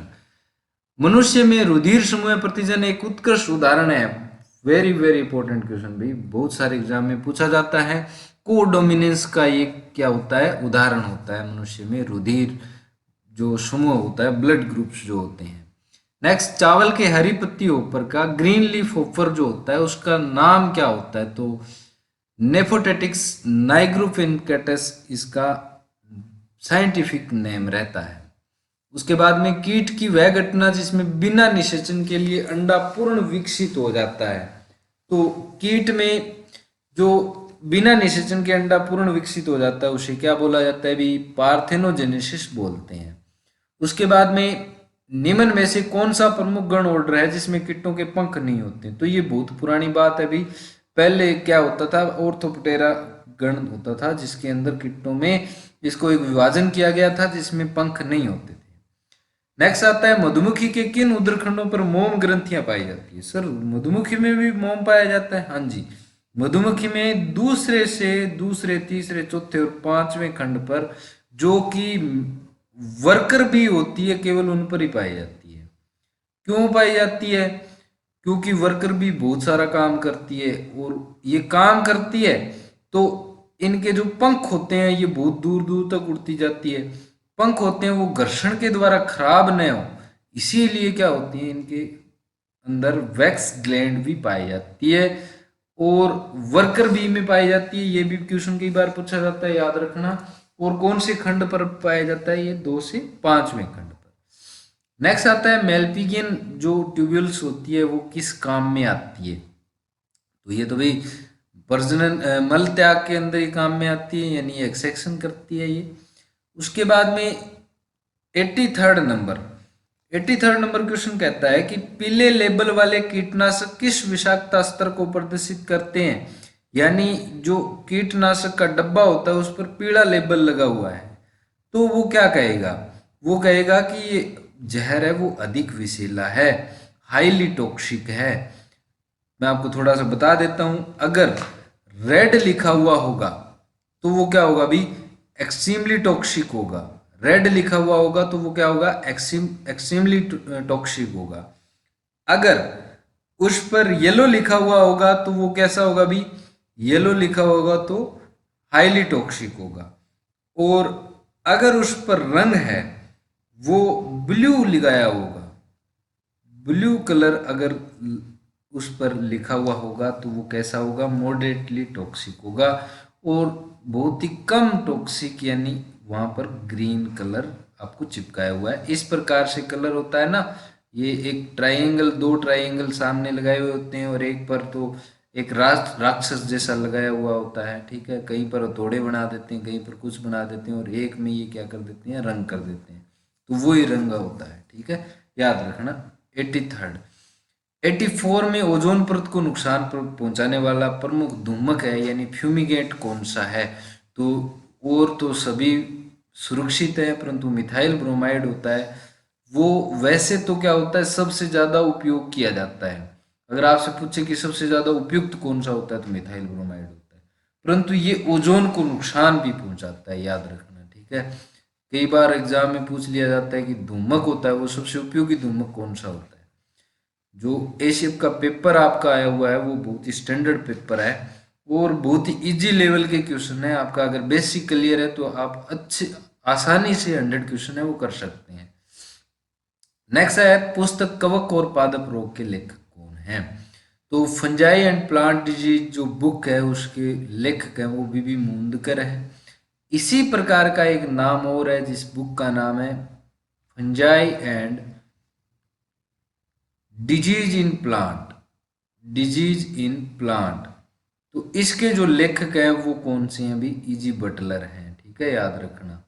मनुष्य में रुधिर समूह प्रतिजन एक उत्कृष्ट उदाहरण है। वेरी वेरी इंपॉर्टेंट क्वेश्चन भाई, बहुत सारे एग्जाम में पूछा जाता है। कोडोमिनेंस का ये क्या होता है? उदाहरण होता है मनुष्य में रुधिर जो समूह होता है, ब्लड ग्रुप्स जो होते हैं। नेक्स्ट, चावल के हरी पत्ती ऊपर का ग्रीन लीफ होपर जो होता है उसका नाम क्या होता है? तो नेफोटेटिक्स नाइग्रोफिनकेटस इसका साइंटिफिक नेम रहता है। उसके बाद में कीट की वह घटना जिसमें बिना निषेचन के लिए अंडा पूर्ण विकसित हो जाता है। तो कीट में जो बिना निषेचन के अंडा पूर्ण विकसित हो जाता है उसे क्या बोला जाता है भी? पार्थेनोजेनेसिस बोलते हैं। उसके बाद में निम्न में से कौन सा प्रमुख गण ऑर्डर है जिसमें कीटों के पंख नहीं होते? तो ये बहुत पुरानी बात है भी। पहले क्या होता था? ऑर्थोप्टेरा गण होता था जिसके अंदर कीटों में इसको एक विभाजन किया गया था जिसमें पंख नहीं होते थे। नेक्स्ट आता है मधुमक्खी के किन उदरखंडों पर मोम ग्रंथियां पाई जाती है? सर मधुमक्खी में भी मोम पाया जाता है? हाँ जी, मधुमक्खी में दूसरे से दूसरे, तीसरे, चौथे और पांचवें खंड पर, जो कि वर्कर भी होती है, केवल उन पर ही पाई जाती है। क्यों पाई जाती है? क्योंकि वर्कर भी बहुत सारा काम करती है और ये काम करती है तो इनके जो पंख होते हैं ये बहुत दूर दूर तक उड़ती जाती है। पंख होते हैं वो घर्षण के द्वारा खराब न हो, इसीलिए क्या होती है इनके अंदर वैक्स ग्लैंड भी पाई जाती है और वर्कर बी में पाई जाती है। ये भी क्वेश्चन कई बार पूछा जाता है, याद रखना। और कौन से खंड पर पाया जाता है? ये 2 से 5वें खंड पर। नेक्स्ट आता है मेल्पिगियन जो ट्यूब्यूल्स होती है वो किस काम में आती है? तो ये तो भाई प्रजनन मल त्याग के अंदर ही काम में आती है, यानी एक्सेक्शन करती है ये। उसके बाद में 83rd नंबर क्वेश्चन कहता है कि पीले लेबल वाले कीटनाशक किस विषाक्तता स्तर को प्रदर्शित करते हैं? यानी जो कीटनाशक का डब्बा होता है उस पर पीला लेबल लगा हुआ है तो वो क्या कहेगा? वो कहेगा कि ये जहर है, वो अधिक विषैला है, हाईली टॉक्सिक है। मैं आपको थोड़ा सा बता देता हूं, अगर रेड लिखा हुआ होगा तो वो क्या होगा भी? एक्सट्रीमली टॉक्सिक होगा। रेड लिखा हुआ होगा तो वो क्या होगा? एक्सट्रीमली टॉक्सिक होगा। अगर उस पर येलो लिखा हुआ होगा तो वो कैसा होगा भी? येलो लिखा होगा तो हाईली टॉक्सिक होगा। और अगर उस पर रंग है वो ब्लू लगाया होगा, ब्लू कलर अगर उस पर लिखा हुआ होगा तो वो कैसा होगा? मॉडरेटली टॉक्सिक होगा। और बहुत ही कम टॉक्सिक यानी वहां पर ग्रीन कलर आपको चिपकाया हुआ है। इस प्रकार से कलर होता है ना, ये एक ट्राइंगल, 2 ट्राइंगल सामने लगाए हुए होते हैं और एक पर तो एक राक्षस जैसा लगाया हुआ होता है, ठीक है। कहीं पर हथौड़े बना देते हैं, कहीं पर कुछ बना देते हैं और एक में ये क्या कर देते हैं? रंग कर देते हैं, तो वो ही रंग होता है, ठीक है, याद रखना। 84 में ओजोन परत को नुकसान पहुंचाने वाला प्रमुख धूमक है यानी फ्यूमिगेंट कौन सा है? तो और तो सभी सुरक्षित है, परंतु मिथाइल ब्रोमाइड होता है वो। वैसे तो क्या होता है? सबसे ज्यादा उपयोग किया जाता है। अगर आपसे पूछे कि सबसे ज्यादा उपयुक्त कौन सा होता है तो मिथाइल ब्रोमाइड होता है, परंतु ये ओजोन को नुकसान भी पहुंचाता है, याद रखना, ठीक है। कई बार एग्जाम में पूछ लिया जाता है कि धूमक होता है वो सबसे उपयोगी धूमक कौन सा होता है? जो ए शेप का पेपर आपका आया हुआ है वो बहुत ही स्टैंडर्ड पेपर है और बहुत ही इजी लेवल के क्वेश्चन है। आपका अगर बेसिक क्लियर है तो आप अच्छे आसानी से 100 क्वेश्चन है वो कर सकते हैं। नेक्स्ट है पुस्तक कवक और पादप रोग के लेखक कौन है? तो फंजाई एंड प्लांट डिजीज जो बुक है उसके लेखक है वो बीबी मुंदकर है। इसी प्रकार का एक नाम और है जिस बुक का नाम है fungi and disease in plant, disease in plant. तो इसके जो लेखक हैं वो कौन से हैं भी, इजी बटलर हैं, ठीक है, याद रखना।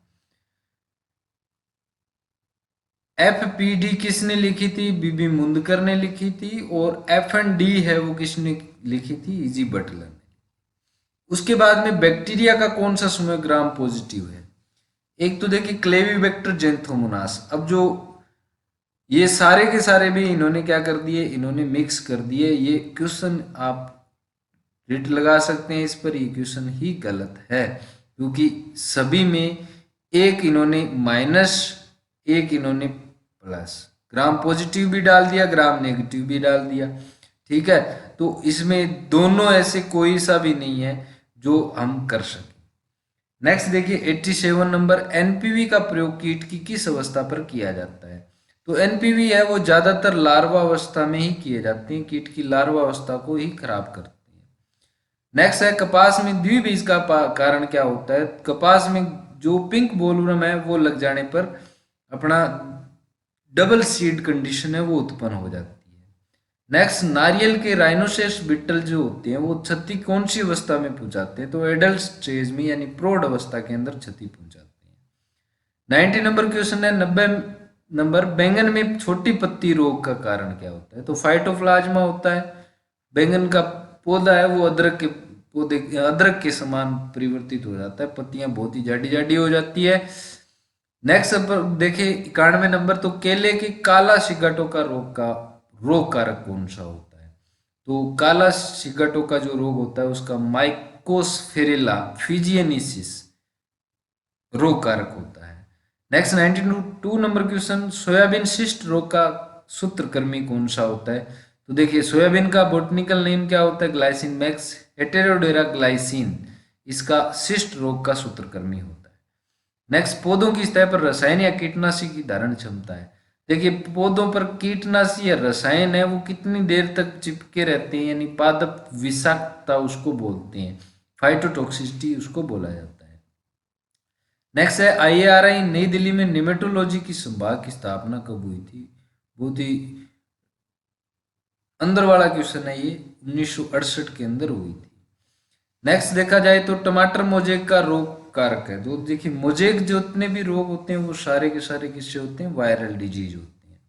एफपीडी किसने लिखी थी, बीबी मुंदकर ने लिखी थी, और एफएनडी है वो किसने लिखी थी, इजी बटलर ने। उसके बाद में बैक्टीरिया का कौन सा समूह ग्राम पॉजिटिव है, एक तो देखिए क्लेविबैक्टर जेंथोमोनास। अब जो ये सारे के सारे भी इन्होंने क्या कर दिए, इन्होंने मिक्स कर दिए। ये क्वेश्चन आप रिट लगा सकते हैं इस पर, ये क्वेश्चन ही गलत है, क्योंकि सभी में एक इन्होंने माइनस, एक इन्होंने प्लस, ग्राम पॉजिटिव भी डाल दिया, ग्राम नेगेटिव भी डाल दिया, ठीक है। तो इसमें दोनों ऐसे कोई सा भी नहीं है जो हम कर सके। नेक्स्ट देखिए 87 नंबर, एनपीवी का प्रयोग कीट की किस अवस्था पर किया जाता है। तो एनपीवी है वो ज्यादातर लार्वा अवस्था में ही किए जाते हैं, कीट की लार्वा अवस्था को ही खराब करते हैं। नेक्स्ट है कपास में द्विबीज का कारण क्या होता है। कपास में जो पिंक बोलवर्म है वो लग जाने पर अपना डबल सीड कंडीशन है वो उत्पन्न हो जाती है। नेक्स्ट, नारियल के राइनोसेरस बीटल जो होते हैं वो क्षति कौन सी अवस्था में पहुंचाते हैं, तो एडल्ट स्टेज में यानी प्रौढ़ अवस्था के अंदर क्षति पहुंचाते हैं। 90 नंबर क्वेश्चन है, 90 नंबर, बैंगन में छोटी पत्ती रोग का कारण क्या होता है, तो फाइटोप्लाज्मा होता है। बैंगन का पौधा है वो अदरक के पौधे, अदरक के समान परिवर्तित हो जाता है, पत्तियां बहुत ही जाडी जाडी हो जाती है। नेक्स्ट देखिए 91 नंबर, तो केले के काला सिगाटो का रोग कारक कौन सा होता है, तो काला सिगाटो का जो रोग होता है उसका माइकोस्फेरिला फिजियनिसिस रोग कारक होता है। Next 92 number question, soybean cyst रोग का सूत्रकृमि कौन सा होता है, तो देखिए सोयाबीन का बोटनिकल नेम क्या होता है, ग्लाइसिन मैक्स हेटेरोडेरा ग्लाइसिन, इसका सिस्ट रोग का सूत्रकृमि होता है। नेक्स्ट, पौधों की सतह पर रसायन या कीटनाशी की धारण क्षमता है। देखिए पौधों पर कीटनाशी या रसायन है वो कितनी देर तक चिपके रहते हैं, यानी पादप विषाक्तता उसको बोलते हैं, फाइटोटॉक्सिसिटी उसको बोला जाता है। नेक्स्ट है आईएआरआई नई दिल्ली में निमेटोलॉजी की संभाग की स्थापना कब हुई थी, बहुत ही अंदर वाला क्वेश्चन है ये, 1968 के अंदर हुई थी। नेक्स्ट देखा जाए तो टमाटर मोजेक का रोग कारक है, तो देखिए मोजेक जितने भी रोग होते हैं वो सारे के सारे किससे होते हैं, वायरल डिजीज होते हैं।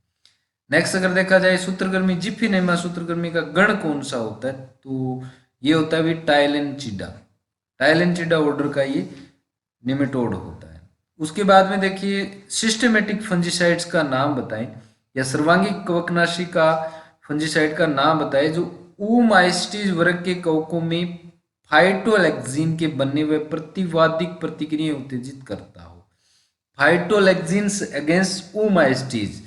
नेक्स्ट अगर देखा जाए सूत्रकृमि जिफिनेमा सूत्रकृमि का गण कौन सा होता है, तो ये होता है भी टाइलेंचिडा, टाइलेंचिडा ऑर्डर का ये निमेटोड होता है। उसके बाद में देखिए सिस्टेमेटिक फंजीसाइड्स का नाम बताएं, या सर्वांगी कवकनाशी का फंजीसाइड का नाम बताएं जो ऊमाइस्टीज वर्ग के कवकों में फाइटोलैक्सिन के बनने व प्रतिवादिक प्रतिक्रिया उत्तेजित करता हो। फाइटोलैक्सिन्स अगेंस्ट ऊमाइस्टीज,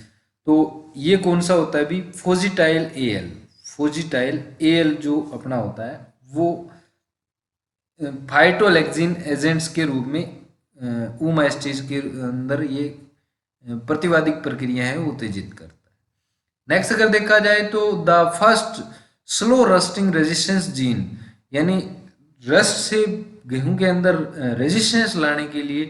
तो ये कौन सा होता है भी, फोजिटाइल एल, फोजिटाइल एल जो अपना होता है वो फाइटोलैक्सिन एजेंट्स के रूप में ऊमाइस्टीज के अंदर ये प्रतिवादिक प्रक्रिया है उत्तेजित करता है। नेक्स्ट अगर देखा जाए तो the first slow rusting resistance gene, यानी रस्ट से गेहूं के अंदर रेजिस्टेंस लाने के लिए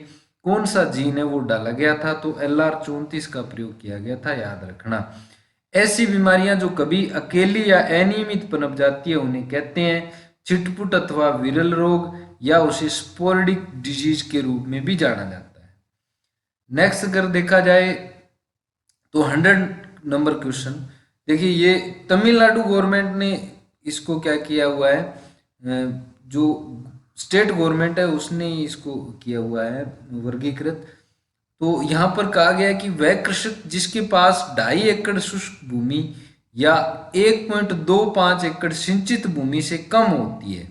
कौन सा जीन है वो डाला गया था, तो LR34 का प्रयोग किया गया था, याद रखना। ऐसी बीमारियां जो कभी अकेली या अनियमित पनप जाती है उन्हें कहते हैं चिटपुट अथवा विरल रोग, या उसे स्पोरिडिक डिजीज के रूप में भी जाना जाता है। नेक्स्ट अगर देखा जाए तो 100 नंबर क्वेश्चन, देखिए ये तमिलनाडु गवर्नमेंट ने इसको क्या किया हुआ है, जो स्टेट गवर्नमेंट है उसने इसको किया हुआ है वर्गीकृत। तो यहाँ पर कहा गया है कि वह कृषक जिसके पास 2.5 एकड़ शुष्क भूमि या 1.25 एकड़ सिंचित भूमि से कम होती है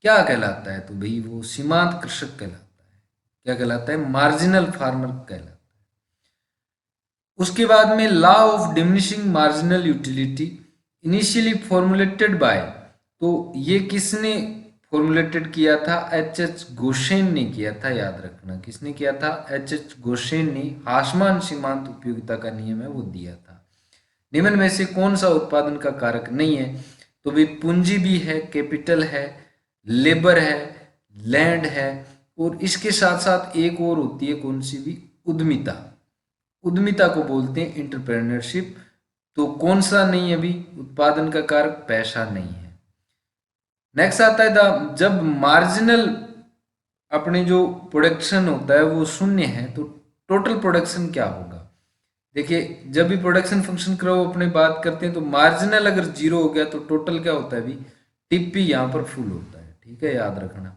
क्या कहलाता है, तो भाई वो सीमांत कृषक कहलाता है। क्या कहलाता है, मार्जिनल फार्मर कहलाता है। उसके बाद में law of diminishing marginal utility initially formulated bye, तो ये किसने फॉर्मुलेटेड किया था, H.H. गोसेन ने किया था, याद रखना किसने किया था, H.H. गोसेन ने हासमान सीमांत उपयोगिता का नियम है वो दिया था। निम्न में से कौन सा उत्पादन का कारक नहीं है, तो भी पूंजी भी है, कैपिटल है, लेबर है, लैंड है, और इसके साथ साथ एक और होती है कौन सी भी, उद्यमिता। उद्यमिता को बोलते हैं इंटरप्रेन्योरशिप। तो कौन सा नहीं, अभी उत्पादन का कारक पैसा नहीं है। नेक्स्ट आता है जब मार्जिनल अपने जो प्रोडक्शन होता है वो शून्य है तो टोटल प्रोडक्शन क्या होगा। देखिए जब भी प्रोडक्शन फंक्शन का अपने बात करते हैं तो मार्जिनल अगर जीरो हो गया तो टोटल क्या होता है, अभी टिप पी यहाँ पर फुल होता है, ठीक है, याद रखना।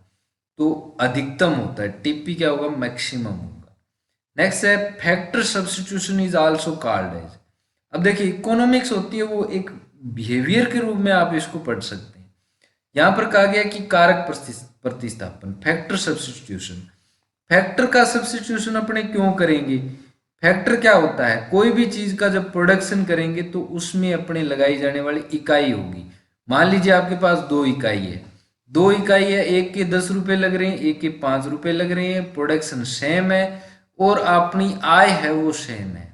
तो अधिकतम होता है, टिप पी क्या होगा, मैक्सिमम होगा। नेक्स्ट है factor substitution is also called as. अब देखिए इकोनॉमिक्स होती है वो एक बिहेवियर के रूप में आप इसको पढ़ सकते हैं। यहाँ पर कहा गया कि कारक प्रतिस्थापन, फैक्टर सब्स्टिट्यूशन। फैक्टर का सब्स्टिट्यूशन अपने क्यों करेंगे, फैक्टर क्या होता है, कोई भी चीज का जब प्रोडक्शन करेंगे तो उसमें अपने लगाई जाने वाली इकाई होगी। मान लीजिए आपके पास 2 इकाई है, 2 इकाई है, एक के 10 रुपए लग रहे हैं, एक के 5 रुपए लग रहे हैं, प्रोडक्शन सेम है और अपनी आय है वो सेम है।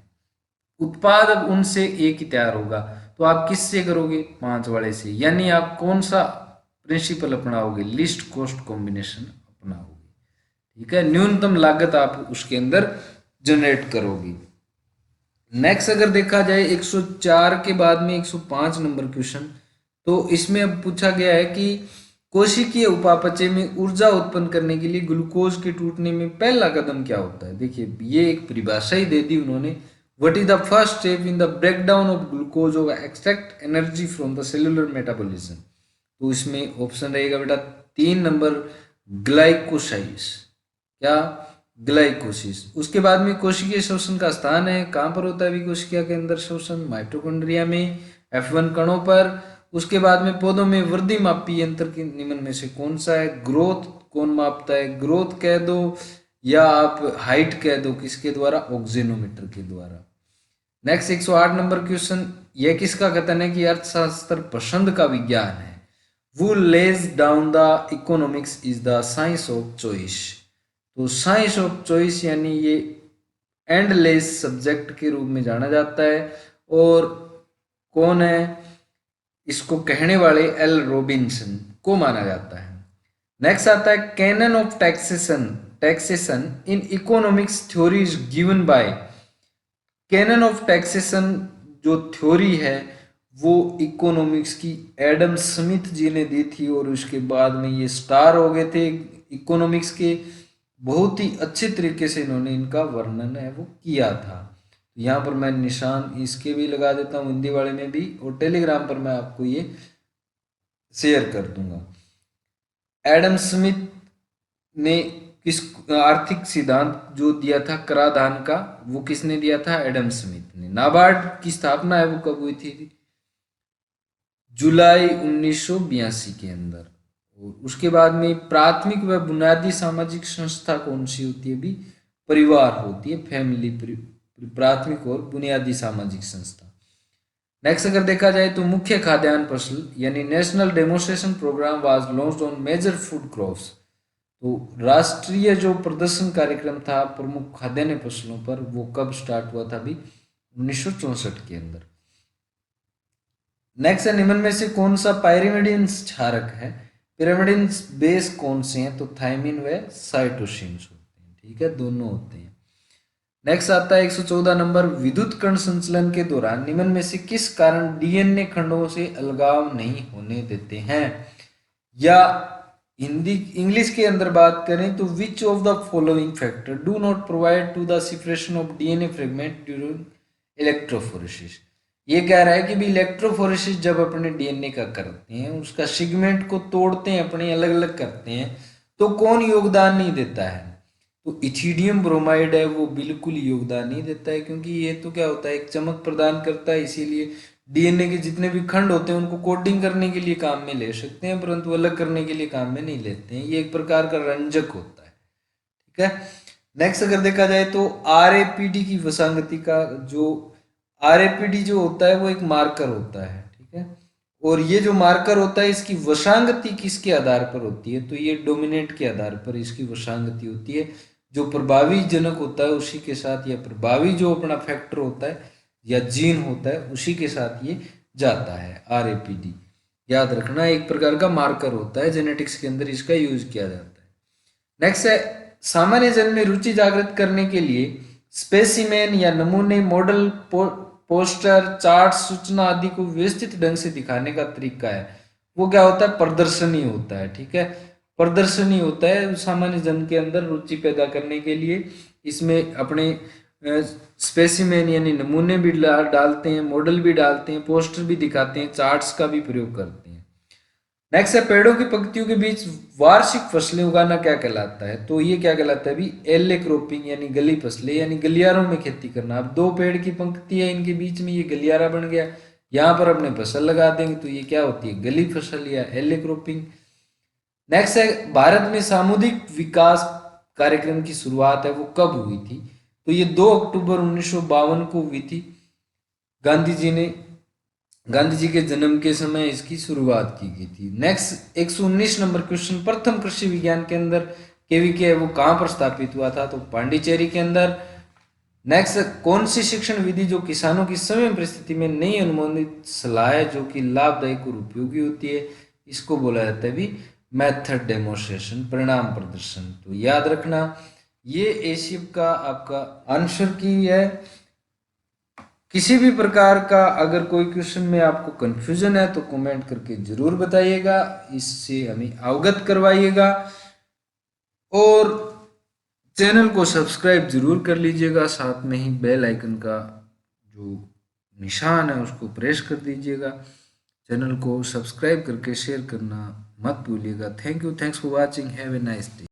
उत्पाद अब उनसे एक ही तैयार होगा तो आप किससे करोगे, 5 वाले से। यानी आप कौन सा प्रिंसिपल अपनाओगे, लिस्ट कॉस्ट कॉम्बिनेशन अपनाओगे, ठीक है, न्यूनतम लागत आप उसके अंदर जनरेट करोगे। नेक्स्ट अगर देखा जाए 104 के बाद में 105 नंबर क्वेश्चन, तो इसमें अब पूछा गया है कि कोशिकीय उपापचय में ऊर्जा उत्पन्न करने के लिए ग्लूकोज के टूटने में पहला कदम क्या होता है। देखिए ये एक परिभाषा ही दे दी उन्होंने, what is the first step in the breakdown of glucose of extract energy from the cellular metabolism. तो इसमें ऑप्शन रहेगा बेटा 3 नंबर, ग्लाइकोसाइस, क्या, ग्लाइकोसिस। उसके बाद में कोशिकीय शोषण का स्थान है, कहाँ पर होता है अभी कोशिका के अंदर शोषण, माइटोकॉन्ड्रिया में, F1 कणों पर। उसके बाद में पौधों में वृद्धि मापी यंत्र के निम्न में से कौन सा है, ग्रोथ कौन मापता है, ग्रोथ कह दो या आप हाइट कह दो, किसके द्वारा, ऑक्सीनोमीटर के द्वारा। नेक्स्ट 108 नंबर क्वेश्चन, यह किसका कथन है कि अर्थशास्त्र पसंद का विज्ञान है। Who lays down the economics is the science of choice। तो साइंस ऑफ चॉइस यानी ये एंडलेस सब्जेक्ट के रूप में जाना जाता है। और कौन है इसको कहने वाले, एल रॉबिन्सन को माना जाता है। नेक्स्ट आता है canon of taxation, taxation in economics theory is given by. Canon of taxation जो थ्योरी है वो इकोनॉमिक्स की एडम स्मिथ जी ने दी थी और उसके बाद में ये स्टार हो गए थे इकोनॉमिक्स के। बहुत ही अच्छे तरीके से इन्होंने इनका वर्णन है वो किया था। यहाँ पर मैं निशान इसके भी लगा देता हूँ, हिंदी वाले में भी, और टेलीग्राम पर मैं आपको ये शेयर कर दूंगा। एडम स्मिथ ने किस आर्थिक सिद्धांत जो दिया था कराधान का, वो किसने दिया था, एडम स्मिथ ने। नाबार्ड की स्थापना है वो कब हुई थी, जुलाई 1982 के अंदर। और उसके बाद में प्राथमिक व बुनियादी सामाजिक संस्था कौन सी होती है भी, परिवार होती है, फैमिली, प्राथमिक और बुनियादी सामाजिक संस्था। नेक्स्ट अगर देखा जाए तो मुख्य खाद्यान्न फसल यानी national demonstration programme was launched on major food crops. तो राष्ट्रीय जो प्रदर्शन कार्यक्रम था प्रमुख खाद्यान्न फसलों पर वो कब स्टार्ट हुआ था भी, 1964 के अंदर। नेक्स्ट है निम्न में से कौन सा पायरिमिडिन्स क्षारक है। पिरामिडिन्स बेस कौन से हैं, तो थायमिन व साइटोसिन्स होते हैं, ठीक है, दोनों होते हैं। नेक्स्ट आता है 114 नंबर, विद्युत कण संचलन के दौरान निम्न में से किस कारण डीएनए खंडों से अलगाव नहीं होने देते हैं। या हिंदी इंग्लिश के अंदर बात करें तो which of the following factor do not provide to the separation of DNA fragment during electrophoresis. ये कह रहा है कि भी इलेक्ट्रोफोरेसिस जब अपने डीएनए का करते हैं, उसका सेगमेंट को तोड़ते हैं, अपने अलग अलग करते हैं, तो कौन योगदान नहीं देता है, तो इथिडियम ब्रोमाइड है वो बिल्कुल योगदान नहीं देता है, क्योंकि ये तो क्या होता है एक चमक प्रदान करता है, इसीलिए डीएनए के जितने भी खंड होते हैं उनको कोडिंग करने के लिए काम में ले सकते हैं, परंतु अलग करने के लिए काम में नहीं लेते हैं। ये एक प्रकार का रंजक होता है, ठीक है। नेक्स्ट अगर देखा जाए तो आरएपीडी की विसंगति का जो आरएपीडी जो होता है वो एक मार्कर होता है, ठीक है, और ये जो मार्कर होता है इसकी वशांगति किसके आधार पर होती है, तो ये डोमिनेंट के आधार पर इसकी वशांगति होती है। जो प्रभावी जनक होता है उसी के साथ, या प्रभावी जो अपना फैक्टर होता है या जीन होता है उसी के साथ ये जाता है। आरएपीडी याद रखना एक प्रकार का मार्कर होता है, जेनेटिक्स के अंदर इसका यूज किया जाता है। नेक्स्ट है सामान्य जन में रुचि जागृत करने के लिए स्पेसिमेन या नमूने, मॉडल, पोस्टर, चार्ट, सूचना आदि को व्यवस्थित ढंग से दिखाने का तरीका है वो क्या होता है, प्रदर्शनी होता है। ठीक है, प्रदर्शनी होता है सामान्य जन के अंदर रुचि पैदा करने के लिए। इसमें अपने स्पेसिमेन यानी नमूने भी डालते हैं, मॉडल भी डालते हैं, पोस्टर भी दिखाते हैं, चार्ट्स का भी प्रयोग करते हैं। नेक्स्ट है पेड़ों की पंक्तियों के बीच वार्षिक फसलें उगाना क्या कहलाता है, तो ये क्या कहलाता है भी, एले क्रॉपिंग यानी गली फसलें, यानी गलियारों में खेती करना। अब दो पेड़ की पंक्ति है, इनके बीच में ये गलियारा बन गया, यहाँ पर अपने फसल लगा देंगे तो ये क्या होती है, गली फसल या एले क्रॉपिंग। नेक्स्ट है भारत में सामुदायिक विकास कार्यक्रम की शुरुआत है वो कब हुई थी, तो ये 2 अक्टूबर 1952 को हुई थी। गांधी जी के जन्म के समय इसकी शुरुआत की गई थी। नेक्स्ट 119 नंबर क्वेश्चन, प्रथम कृषि विज्ञान के अंदर केवीके है वो कहाँ पर स्थापित हुआ था, तो पांडिचेरी के अंदर। नेक्स्ट कौन सी शिक्षण विधि जो किसानों की समय परिस्थिति में नई अनुमानित सलाह है जो कि लाभदायक और उपयोगी होती है, इसको बोला जाता है भी मेथड डेमोन्स्ट्रेशन, परिणाम प्रदर्शन। तो याद रखना ये एशियप का आपका आंसर की है। किसी भी प्रकार का अगर कोई क्वेश्चन में आपको कंफ्यूजन है तो कमेंट करके जरूर बताइएगा, इससे हमें अवगत करवाइएगा और चैनल को सब्सक्राइब जरूर कर लीजिएगा, साथ में ही बेल आइकन का जो निशान है उसको प्रेस कर दीजिएगा। चैनल को सब्सक्राइब करके शेयर करना मत भूलिएगा। Thank you, thanks for watching, have a nice day.